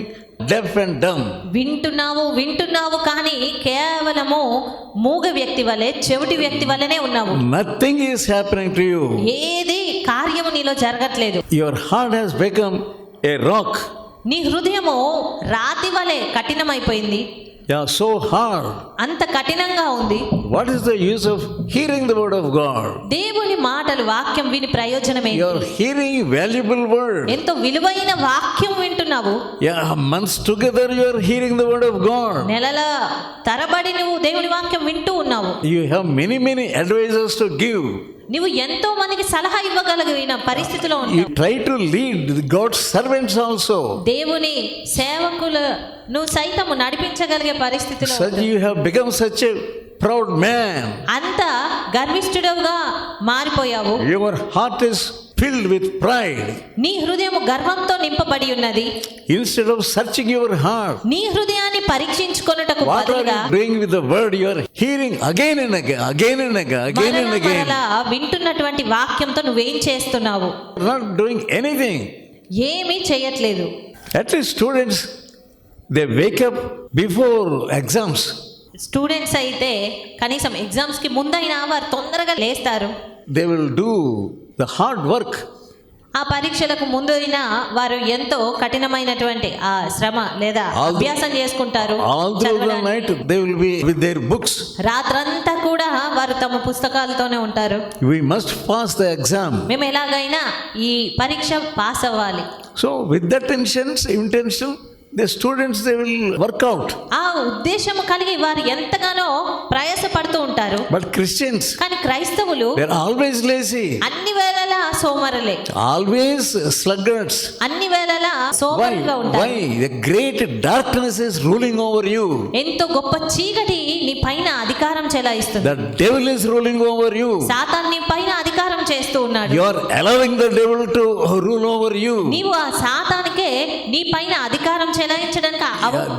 deaf and dumb. వింటున్నావు కానీ కేవలము మూగ వ్యక్తి వలె, చెవిటి వ్యక్తి వలెనే ఉన్నావు. Nothing is happening to you. ఏది కార్యము నీలో జరగట్లేదు. Your heart has become a rock. నీ హృదయము రాతి వలె కఠినమైపోయింది. Yeah, so hard. అంత కఠినంగా ఉంది. What is the use of hearing the word of God? దేవుని మాటలు, వాక్యం విని ప్రయోజనం You are ఏంటి? hearing valuable word. ఎంతో విలువైన వాక్యం వింటున్నావు. Yeah, months together you are hearing the word of God. నెలల తరబడి నువ్వు దేవుని వాక్యం వింటూ ఉన్నావు. You have many advices to give. నువ్వు ఎంతో మందికి సలహా ఇవ్వగలిగిన పరిస్థితిలో You ఉంటావు. try to lead God's servants also. దేవుని సేవకులను సైతము నడిపించగలిగే పరిస్థితిలో Such you have become such a proud man. అంత గర్విష్ఠుడుగా మారిపోయావు. Your heart is filled with pride. నీ హృదయం గర్వంతో నింపబడి ఉన్నది. Instead of searching your heart, నీ హృదయాన్ని పరీక్షించుకొనుటకు what are బదులుగా you doing with the word you are hearing again and again, again and again, again and again? మరలా వింటున్నటువంటి వాక్యంతో నువ్వేం చేస్తున్నావు? You are not doing anything. ఏమీ చేయట్లేదు. At least students, they wake up before exams. Students అయితే కనీసం ఎగ్జామ్స్కి ముందైనా వారు తొందరగా లేస్తారు. They will do the hard work. ఆ పరీక్షలకు ముందు అయినా వారు ఎంతో కఠినమైనటువంటి ఆ శ్రమ లేదా అభ్యాసం చేసుకుంటారు. All through the night, they will be with their books. రాత్రంతా కూడా వారు తమ పుస్తకాలతోనే ఉంటారు. We must pass the exam. మేము ఎలాగైనా ఈ పరీక్ష పాస్ అవ్వాలి. So with that intention, the students, they will work out. ఆ ఉద్దేశం కలిగి వారు ఎంతగానో ప్రయాసపడుతూ ఉంటారు. But Christians, కానీ క్రైస్తవులు they are always lazy, అన్ని వేళలా సోమరులే, always sluggards. అన్ని వేళలా సోమరుగా Why? ఉంటారు. The great darkness is ruling over you. ఎంతో గొప్ప చీకటి నీ పైన అధికారం చెలాయిస్తుంది. The devil is ruling over you. సాతాను నీ పైన అధికారం చేస్తూ ఉన్నాడు. You are allowing the devil to rule over you. నీవు ఆ సాతానికే నీ పైన అధికారం చెలాయించడానికి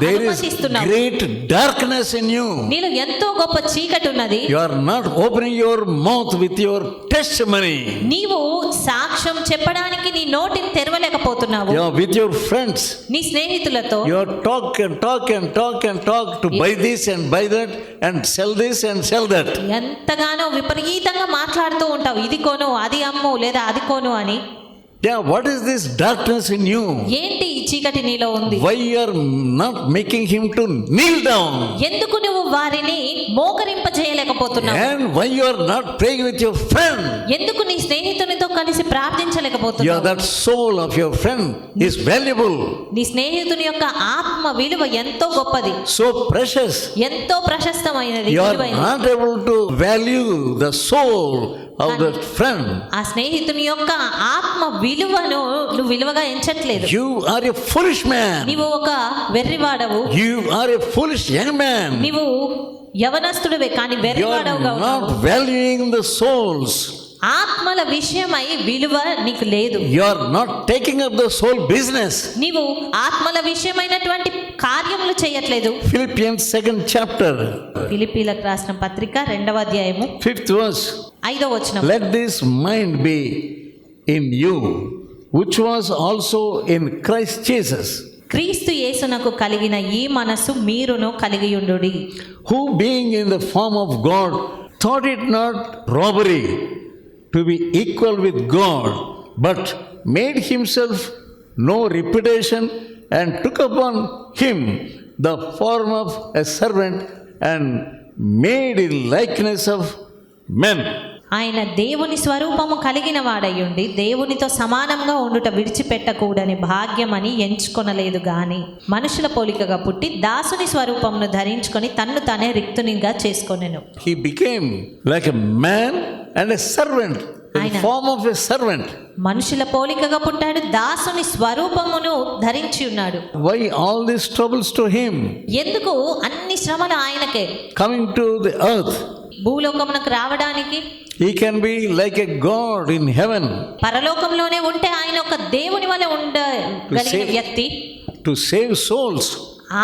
There is అనుమతిస్తున్నావు. great darkness in you. నీలో ఎంతో గొప్ప చీకటి ఉన్నది. You are not opening your mouth with your testimony. నీవు సాక్ష్యం చెప్పడానికి నీ నోటిని తెరవలేకపోతున్నావు. You are with your friends. నీ స్నేహితులతో You are talk to buy this and buy that and sell this and sell that. ఎంతగానో విపరీతంగా మాట్లాడుతూ ఉంటావు. ఇది కొను, అది అమ్ము, లేదా అది కొను అని. Yeah, what is this darkness in you? ఏంటి ఈ చీకటి నీలో ఉంది? Why you are not making him to kneel down? ఎందుకు నువ్వు వారిని మోకరింపజేయలేకపోతున్నావు? And why you are not praying with your friend? ఎందుకు నీ స్నేహితునితో కలిసి Yeah, ప్రార్థించలేకపోతున్నావు? that soul of your friend is valuable, నీ స్నేహితుని యొక్క ఆత్మ విలువ ఎంతో గొప్పది, so precious. ఎంతో ప్రశస్తమైనది, You are విలువైనది. not able to value the soul of that friend. ఆ స్నేహితుని యొక్క ఆత్మ విలువను నువ్వు విలువగా ఎంచట్లేదు. You are a foolish man. నీవు ఒక వెర్రివాడవు. You are a foolish young man. నీవు యవనస్తుడివే కానీ You are వెర్రివాడవుగా ఉన్నావు. not valuing the souls. ఆత్మల విషయమై విలువ నీకు లేదు. You are not taking up the soul business. నీవు ఆత్మల విషయమైనటువంటి కార్యములు చేయట్లేదు. Philippians 2nd chapter, ఫిలిప్పీలకు రాసిన పత్రిక 2వ అధ్యాయము 5th verse. 5వ వచనం. Let this mind be in you, which was also in Christ Jesus, క్రీస్తు యేసునకు కలిగిన ఈ మనసు మీరును కలిగియుండుడి. who being in the form of God thought it not robbery to be equal with God, but made himself no reputation, and took upon him the form of a servant, and made in likeness of men. ఆయన దేవుని స్వరూపము కలిగిన వాడయ్యుండి దేవునితో సమానంగా ఉండుట విడిచిపెట్టకూడని భాగ్యమని ఎంచుకొనలేదు గాని మనుషుల పోలికగా పుట్టి దాసుని స్వరూపమును ధరించుకొని తన్ను తానే రిక్తునిగా చేసుకొనెను. He became like a man and a servant, in the form of a servant. మనుషుల పోలికగా పుట్టాడు, దాసుని స్వరూపమును ధరించి ఉన్నాడు. Why all these troubles to him? ఎందుకు అన్ని శ్రమలు ఆయనకే? Coming to the earth, భూలోకమునకు రావడానికి he can be like a God in heaven. పరలోకంలోనే ఉంటే ఆయన ఒక దేవుని వలె ఉండగలిగిన వ్యక్తి. To save souls.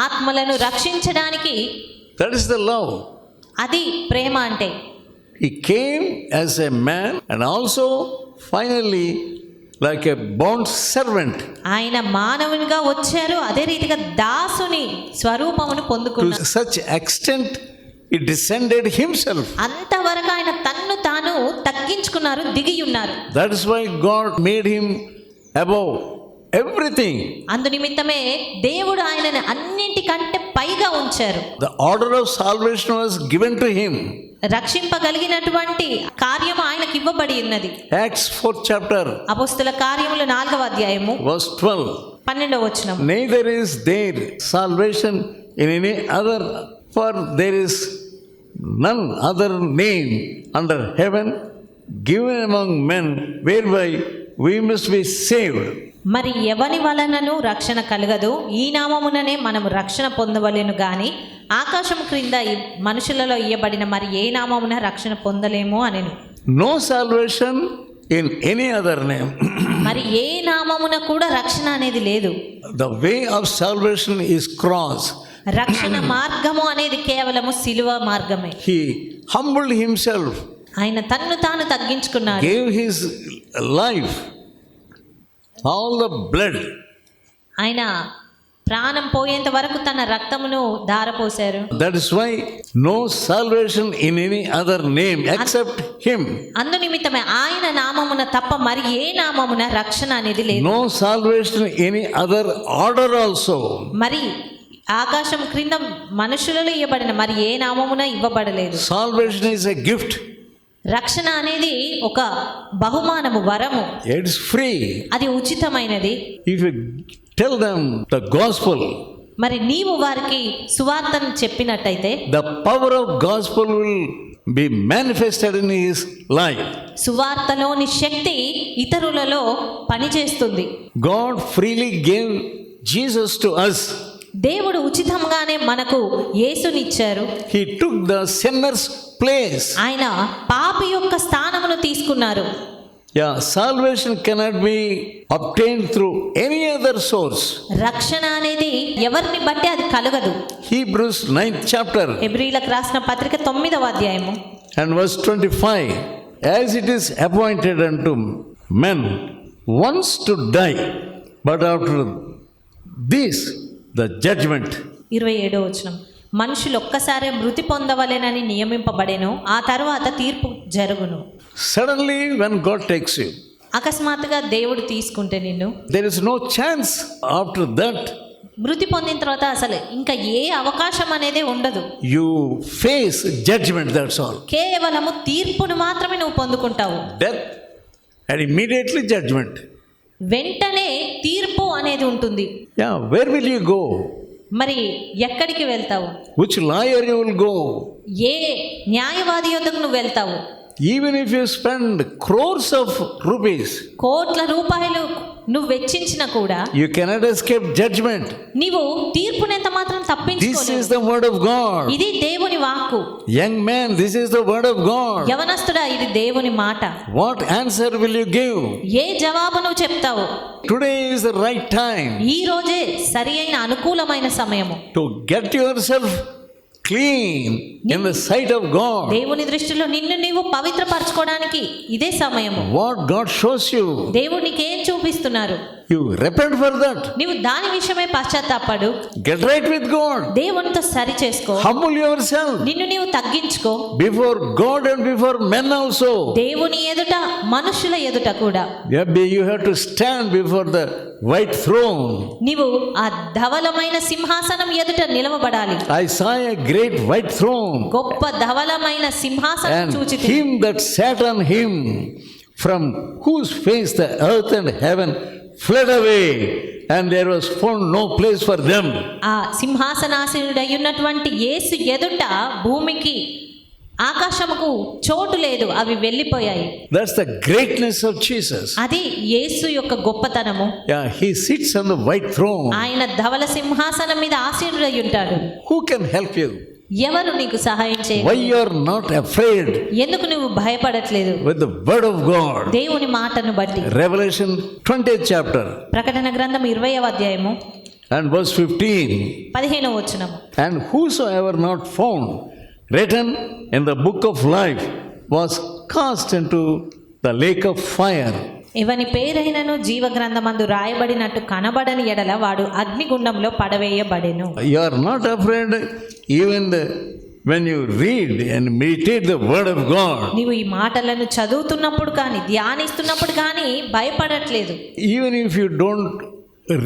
ఆత్మలను రక్షించడానికి. That is the love. అది ప్రేమ అంటే. He came as a man and also finally like a bond servant. ఆయన మానవునిగా వచ్చారు, అదే రీతిగా దాసుని స్వరూపమును To పొందుకున్నారు. such extent he descended himself. అంతవరకు ఆయన తన్ను తాను తగ్గించుకున్నారు, దిగి ఉన్నారు. That is why God made him above everything. అందు నిమిత్తమే దేవుడు ఆయనను అన్నింటికంటే పైగా ఉంచారు. The order of salvation was given to him. రక్షింపగలిగినటువంటి కార్యము ఆయనకి ఇవ్వబడి ఉన్నది. Acts 4th chapter, అపొస్తలుల కార్యములు 4వ అధ్యాయము verse 12. 12వ వచనం. Neither is there salvation in any other, for there is none other name under heaven given among men whereby we must be saved. మరి ఎవని వలనను రక్షణ కలగదు, ఈ నామముననే మనము రక్షణ పొందవలెను గాని ఆకాశం క్రింద మనుషులలో ఇయ్యబడిన మరి ఏ నామమున రక్షణ పొందలేము అనెను. No salvation in any other name. మరి ఏ నామమున కూడా రక్షణ అనేది లేదు. The way of salvation is cross. రక్షణ మార్గము అనేది కేవలము సిలువ మార్గమే. He humbled himself, ఆయన తన్ను తాను తగ్గించుకున్నారు, gave his life, all the blood. ఆయన ప్రాణం పోయేంత వరకు తన రక్తమును ధారపోశారు. That is why no salvation in any other name except him. అందు నిమిత్తమే ఆయన నామమున తప్ప మరి ఏ నామమున రక్షణ అనేది లేదు. No salvation in any other order also. మరి ఆకాశం క్రింద మనుషులలో ఇవ్వబడిన మరి ఏ నామమున ఇవ్వబడలేదు. Salvation is a gift. రక్షణ అనేది ఒక బహుమానము, వరము. It is free. అది ఉచితమైనది. If you tell them the gospel, మరి నీవు వారికి సువార్తను చెప్పినట్టయితే the power of gospel will be manifested in his life. సువార్తలోని శక్తి ఇతరులలో పనిచేస్తుంది. God freely gave Jesus to us. దేవుడు ఉచితంగానే మనకు యేసునిచ్చారు. He took the sinner's place. ఆయన పాపి యొక్క స్థానమును తీసుకున్నారు. Yeah, salvation cannot be obtained through any other source. రక్షణ అనేది ఎవరిని బట్టి అది కలగదు. Hebrews 9th chapter హెబ్రీయులకు రాసిన పత్రిక 9వ అధ్యాయము and verse 25. As it is appointed unto men once to die, but after this the judgment. 27వ వచనం. మనుషులు ఒక్కసారి మృతి పొందవలెనని నియమింపబడెను, ఆ తరువాత తీర్పు జరుగును. Suddenly when God takes you, అకస్మాత్తుగా దేవుడు తీసుకుంటే నిన్ను, there is no chance after that. మృతి పొందిన తర్వాత అసలు ఇంకా ఏ అవకాశం అనేది ఉండదు. You face judgment, that's all. కేవలము తీర్పును మాత్రమే నువ్వు పొందుకుంటావు. Death and immediately judgment. వెంటనే తీర్పు అనేది ఉంటుంది. Yeah, where will you go? మరి ఎక్కడికి వెళ్తావు? Which lawyer you will go? ఏ న్యాయవాది యొద్దకు నువ్వు వెళ్తావు? Even if you spend crores of rupees, కోట్ల రూపాయలు నువ్వు వెచ్చించినా కూడా you cannot escape judgment. నీవు తీర్పునెంత మాత్రం This is తప్పించుకోలేవు. the word of God. ఇది దేవుని వాక్కు. Young man, this is the word of God. యవనస్తుడా, ఇది దేవుని మాట. What answer will you give? ఏ జవాబు నువ్వు చెప్తావు? Today is the right time ఈ రోజే సరి అయిన అనుకూలమైన సమయము. to get yourself clean in the sight of God. దేవుని దృష్టిలో నిన్ను నీవు పవిత్రపరచుకోవడానికి ఇదే సమయము. What God shows you, దేవుడు నీకేం చూపిస్తున్నారు? you repent for that. నీవు దాని విషయమే పశ్చాత్తాపడు. Get right with God. దేవునితో సరి చేసుకో. Humble yourself నిన్ను నీవు తగ్గించుకో. before God and before men also. దేవుని ఎదుట, మనుషుల ఎదుట కూడా. You have to stand before the white throne. నీవు ఆ ధవలమైన సింహాసనం ఎదుట నిలవబడాలి. I saw a great white throne, గొప్ప ధవలమైన సింహాసనం and చూచి him that sat on him, from whose face the earth and heaven fled away, and there was found no place for them. ఆ సింహాసనాసీనుడై ఉన్నటువంటి యేసు ఎదుట భూమికి ఆకాశముకు చోటు లేదు, అవి వెళ్ళిపోయాయి. That's the greatness of Jesus. అది యేసు యొక్క గొప్పతనము. Yeah, he sits on the white throne. ఆయన ధవల సింహాసనం మీద ఆసీనుడై ఉంటాడు. Who can help you? ఎవరు నీకు సహాయం చేయ? Why you are not afraid ఎందుకు నువ్వు భయపడట్లేదు? with the word of God? దేవుని మాటను బట్టి. Revelation 20th chapter ప్రకటన గ్రంథం 20వ అధ్యాయము and verse 15. 15వ వచనము. And whosoever not found written in the book of life was cast into the lake of fire. ఎవని పేరైనను జీవ గ్రంథమందు రాయబడినట్టు కనబడని ఎడల వాడు అగ్నిగుండంలో పడవేయబడెను. You are not afraid even when you read and meditate the word of God. నీవు ఈ మాటలను చదువుతున్నప్పుడు కానీ ధ్యానిస్తున్నప్పుడు కానీ భయపడట్లేదు. Even if you don't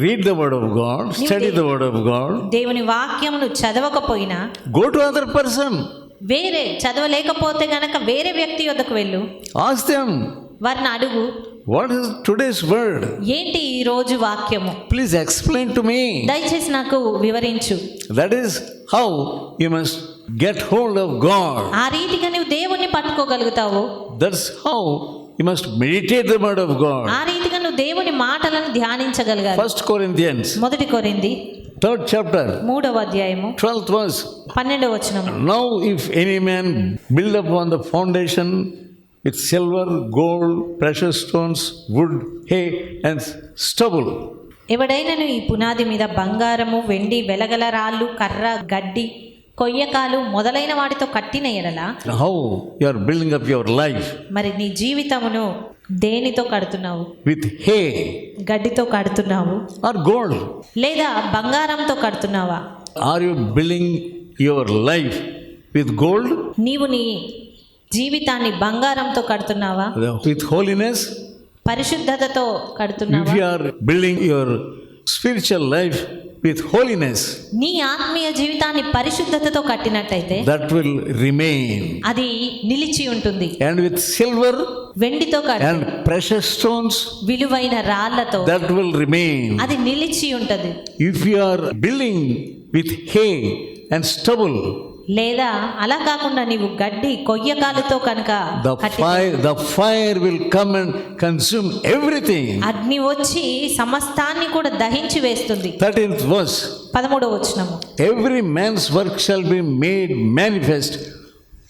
read the word of God, study the word of God, దేవుని వాక్యమును చదవకపోయినా go to other person, వేరే చదవలేకపోతే గనక వేరే వ్యక్తి యొద్దకు వెళ్ళు. ask them, వారిని అడుగు, what is today's word? ఏంటి ఈ రోజు వాక్యము? Please explain to me. దయచేసి నాకు వివరించు. That is how you must get hold of God. ఆ రీతిగా నువ్వు దేవుణ్ణి పట్టుకోగలుగుతావు. That's how you must meditate the word of God. ఆ రీతిగా నువ్వు దేవుని మాటలను ధ్యానించగలగాలి. 1 Corinthians, 1 కొరింథీ 3rd chapter, 3వ అధ్యాయము 12th verse. 12వ వచనము. Now if any man build upon the foundation with silver, gold, precious stones, wood, hay and stubble. ఎవడైనను ఈ పునాది మీద బంగారము, వెండి, వెలగల రాళ్ళు, కర్ర, గడ్డి, కొయ్యకాలు మొదలైన వాటితో కట్టిన ఎడల, how you are building up your life? మరి నీ జీవితమును దేనితో కడుతున్నావు? With hay గడ్డితో కడుతున్నావు or gold? లేదా బంగారంతో కడుతున్నావా? Are you building your life with gold? నీవు నీ జీవితాన్ని బంగారంతో కడుతున్నావా? With holiness? పరిశుద్ధతతో If కడుతున్నావా? you are building your spiritual life with holiness, నీ ఆత్మీయ జీవితాన్ని పరిశుద్ధతతో కట్టినట్టయితే that will remain. అది నిలిచి ఉంటుంది. And with silver వెండితో కట్టి and precious stones, విలువైన రాళ్లతో that will remain. అది నిలిచి ఉంటది. If you are building with hay and stubble, లేదా అలా కాకుండా నీవు గడ్డి కొయ్యకాలతో కనుక the fire will come and consume everything. అగ్ని వచ్చి సమస్తాన్ని కూడా దహించి వేస్తుంది. 13th verse. 13వ వచనము. Every man's work shall be made manifest,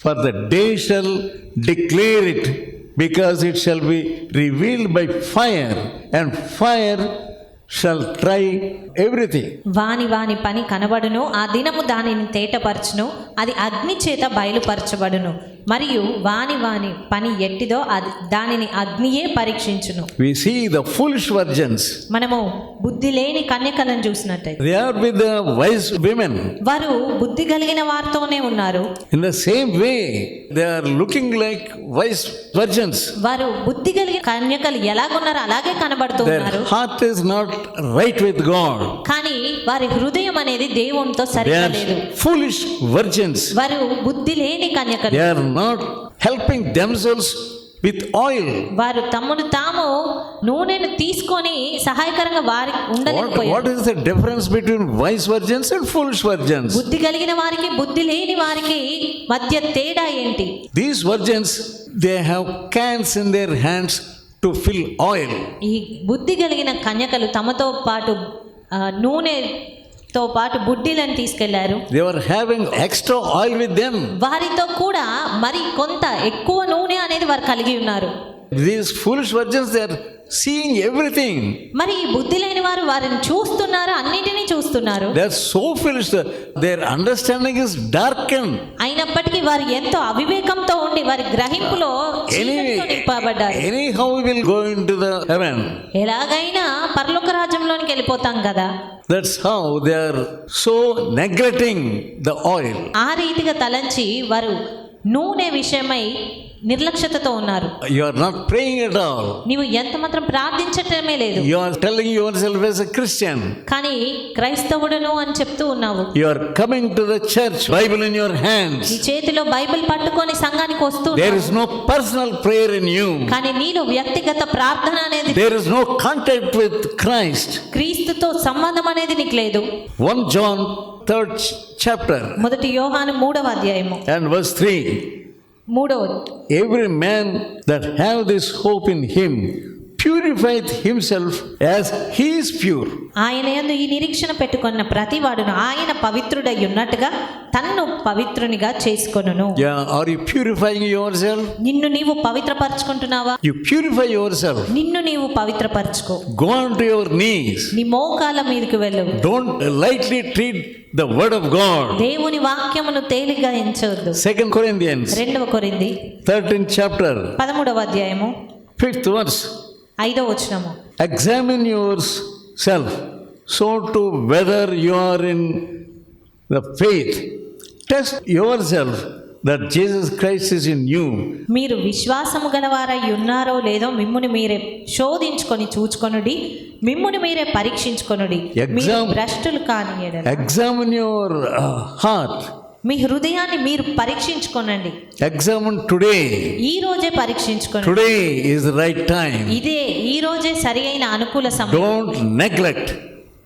for the day shall declare it, because it shall be revealed by fire, and fire shall try everything. వాని వాని పని కనబడును, ఆ దినము దానిని తేటపరచును, అది అగ్ని చేత బయలుపరచబడును, మరియు వాని వాని పని ఎట్టిదో అది దానిని అగ్నియే పరీక్షించును. We see the foolish virgins. మనము బుద్ధి లేని కన్యకలను చూసినట్టయితే They are with the wise women. వారు బుద్ధి కలిగిన వారితోనే ఉన్నారు. In the same way, they are looking like wise virgins. వారు బుద్ధి కలిగిన కన్యకలు ఎలాగున్నారో అలాగే కనబడుతూ ఉన్నారు. Their heart is not right with God. కానీ వారి హృదయం అనేది దేవునితో They సరిగా లేదు. are foolish virgins. వారు బుద్ధి లేని కన్యకలు. They are not helping themselves with oil. వారు తమను తాము నూనెను తీసుకొని సహాయకరంగా వారికి ఉండలేకపోయారు. What is the difference between wise virgins and foolish virgins? బుద్ధి కలిగిన వారికి బుద్ధి లేని వారికి మధ్య తేడా ఏంటి? These virgins, they have cans in their hands to fill oil. ఈ బుద్ధి కలిగిన కన్యకలు తమతో పాటు నూనెతో పాటు బుడ్డీలను తీసుకెళ్లారు. They were having extra oil with them. వారితో కూడా మరి కొంత ఎక్కువ నూనె అనేది వారు కలిగి ఉన్నారు. These foolish virgins, they are seeing everything. మరి ఈ బుద్ధి లేని వారు వారిని చూస్తున్నారు, అన్నిటినీ చూస్తున్నారు. They are so foolish that their understanding is darkened. అయినప్పటికీ వారు ఎంతో అవివేకంతో ఉండి వారి గ్రహింపులో చీకటితో నింపబడ్డారు. Anyhow we will go into the heaven. ఎలాగైనా పరలోక రాజ్యంలోనికి వెళ్ళిపోతాం కదా. That's how they are so neglecting the oil. ఆ రీతిగా తలంచి వారు నూనె విషయమై నిర్లక్ష్యతతో ఉన్నారు. You are not praying at all. నీవు ఎంత మాత్రం ప్రార్థించటమే లేదు. You are telling yourself as a Christian. కానీ క్రైస్తవుడును అని చెప్తూ ఉన్నావు. You are coming to the church, Bible in your hands. నీ చేతిలో బైబిల్ పట్టుకొని సంఘానికి వస్తూ There is no personal prayer in you. కానీ నీలో వ్యక్తిగత ప్రార్థన అనేది, There is no contact with Christ. క్రీస్తుతో సంబంధం అనేది నీకు లేదు. 1 John 3rd chapter 1 యోహాను 3వ అధ్యాయము and verse 3. 3వ Every man that have this hope in him purifieth himself as he is pure. ఆయన యందు ఈ నిరీక్షణ పెట్టుకున్న ప్రతి వాడును ఆయన పవిత్రుడై ఉన్నట్టుగా తన్ను పవిత్రునిగా చేసుకొనును. Yeah, are you purifying yourself? నిన్ను నీవు పవిత్రపరచుకుంటున్నావా? You purify yourself. నిన్ను నీవు పవిత్రపరచుకో. Go on to your knees. నీ మోకాల మీదకి వెళ్ళు. Don't lightly treat the word of God. దేవుని వాక్యమును తేలిగ్గా ఎంచవద్దు. 2 Corinthians 2 కొరింథీ 13th chapter 13వ అధ్యాయము 5th verse. 5వ వచనము. Examine yourself so to whether you are in the faith. Test yourself that Jesus Christ is in you. మీరు విశ్వాసము గలవారై ఉన్నారో లేదో మిమ్ముని మీరే శోధించుకొని చూచుకొనుడి, మిమ్ముని మీరే పరీక్షించుకొనుడి. మీరు భ్రష్టులు కాని ఎడల Examine your heart. మీ హృదయాన్ని మీరు పరీక్షించుకోనండి. Examine today. ఈ రోజే పరీక్షించుకోండి. Today is the right time. ఇదే ఈ రోజే సరి అయిన అనుకూల సమయం. Don't neglect.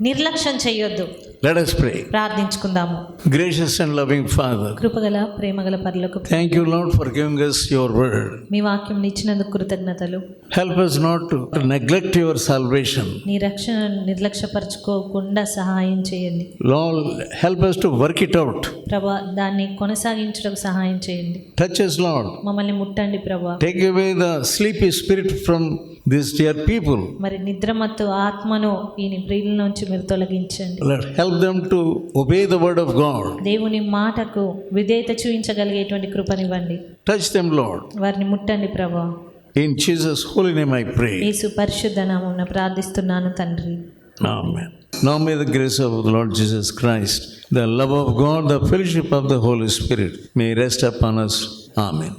నిర్లక్ష్యం చేయొద్దు. Let us pray. ప్రార్థించుకుందాము. Gracious and loving Father, కృపగల ప్రేమగల పరలోక thank you, Lord, for giving us your word. మీ వాక్యం ఇచ్చినందుకు కృతజ్ఞతలు. Help us not to neglect your salvation. నీ రక్షణను నిర్లక్ష్యపరచుకోకుండా సహాయం చేయండి. Lord, help us to work it out. ప్రభా, దాన్ని కొనసాగించడానికి సహాయం చేయండి. Touch us, Lord. మమ్మల్ని ముట్టండి ప్రభా. Take away the sleepy spirit from these dear people. మరి నిద్రమత్తు ఆత్మను ఈ ప్రియుల నుంచి మీరు తొలగించండి. Lord, help them to obey the word of God. దేవుని మాటకు విధేయత చూపించగలిగేటువంటి కృపనివ్వండి. Touch them, Lord. వారిని ముట్టండి ప్రభా. In Jesus' holy name I pray. యేసు పరిశుద్ధ నామమున ప్రార్థిస్తున్నాను తండ్రి. Amen. Now may the grace of the Lord Jesus Christ, the love of God, the fellowship of the Holy Spirit may rest upon us. Amen.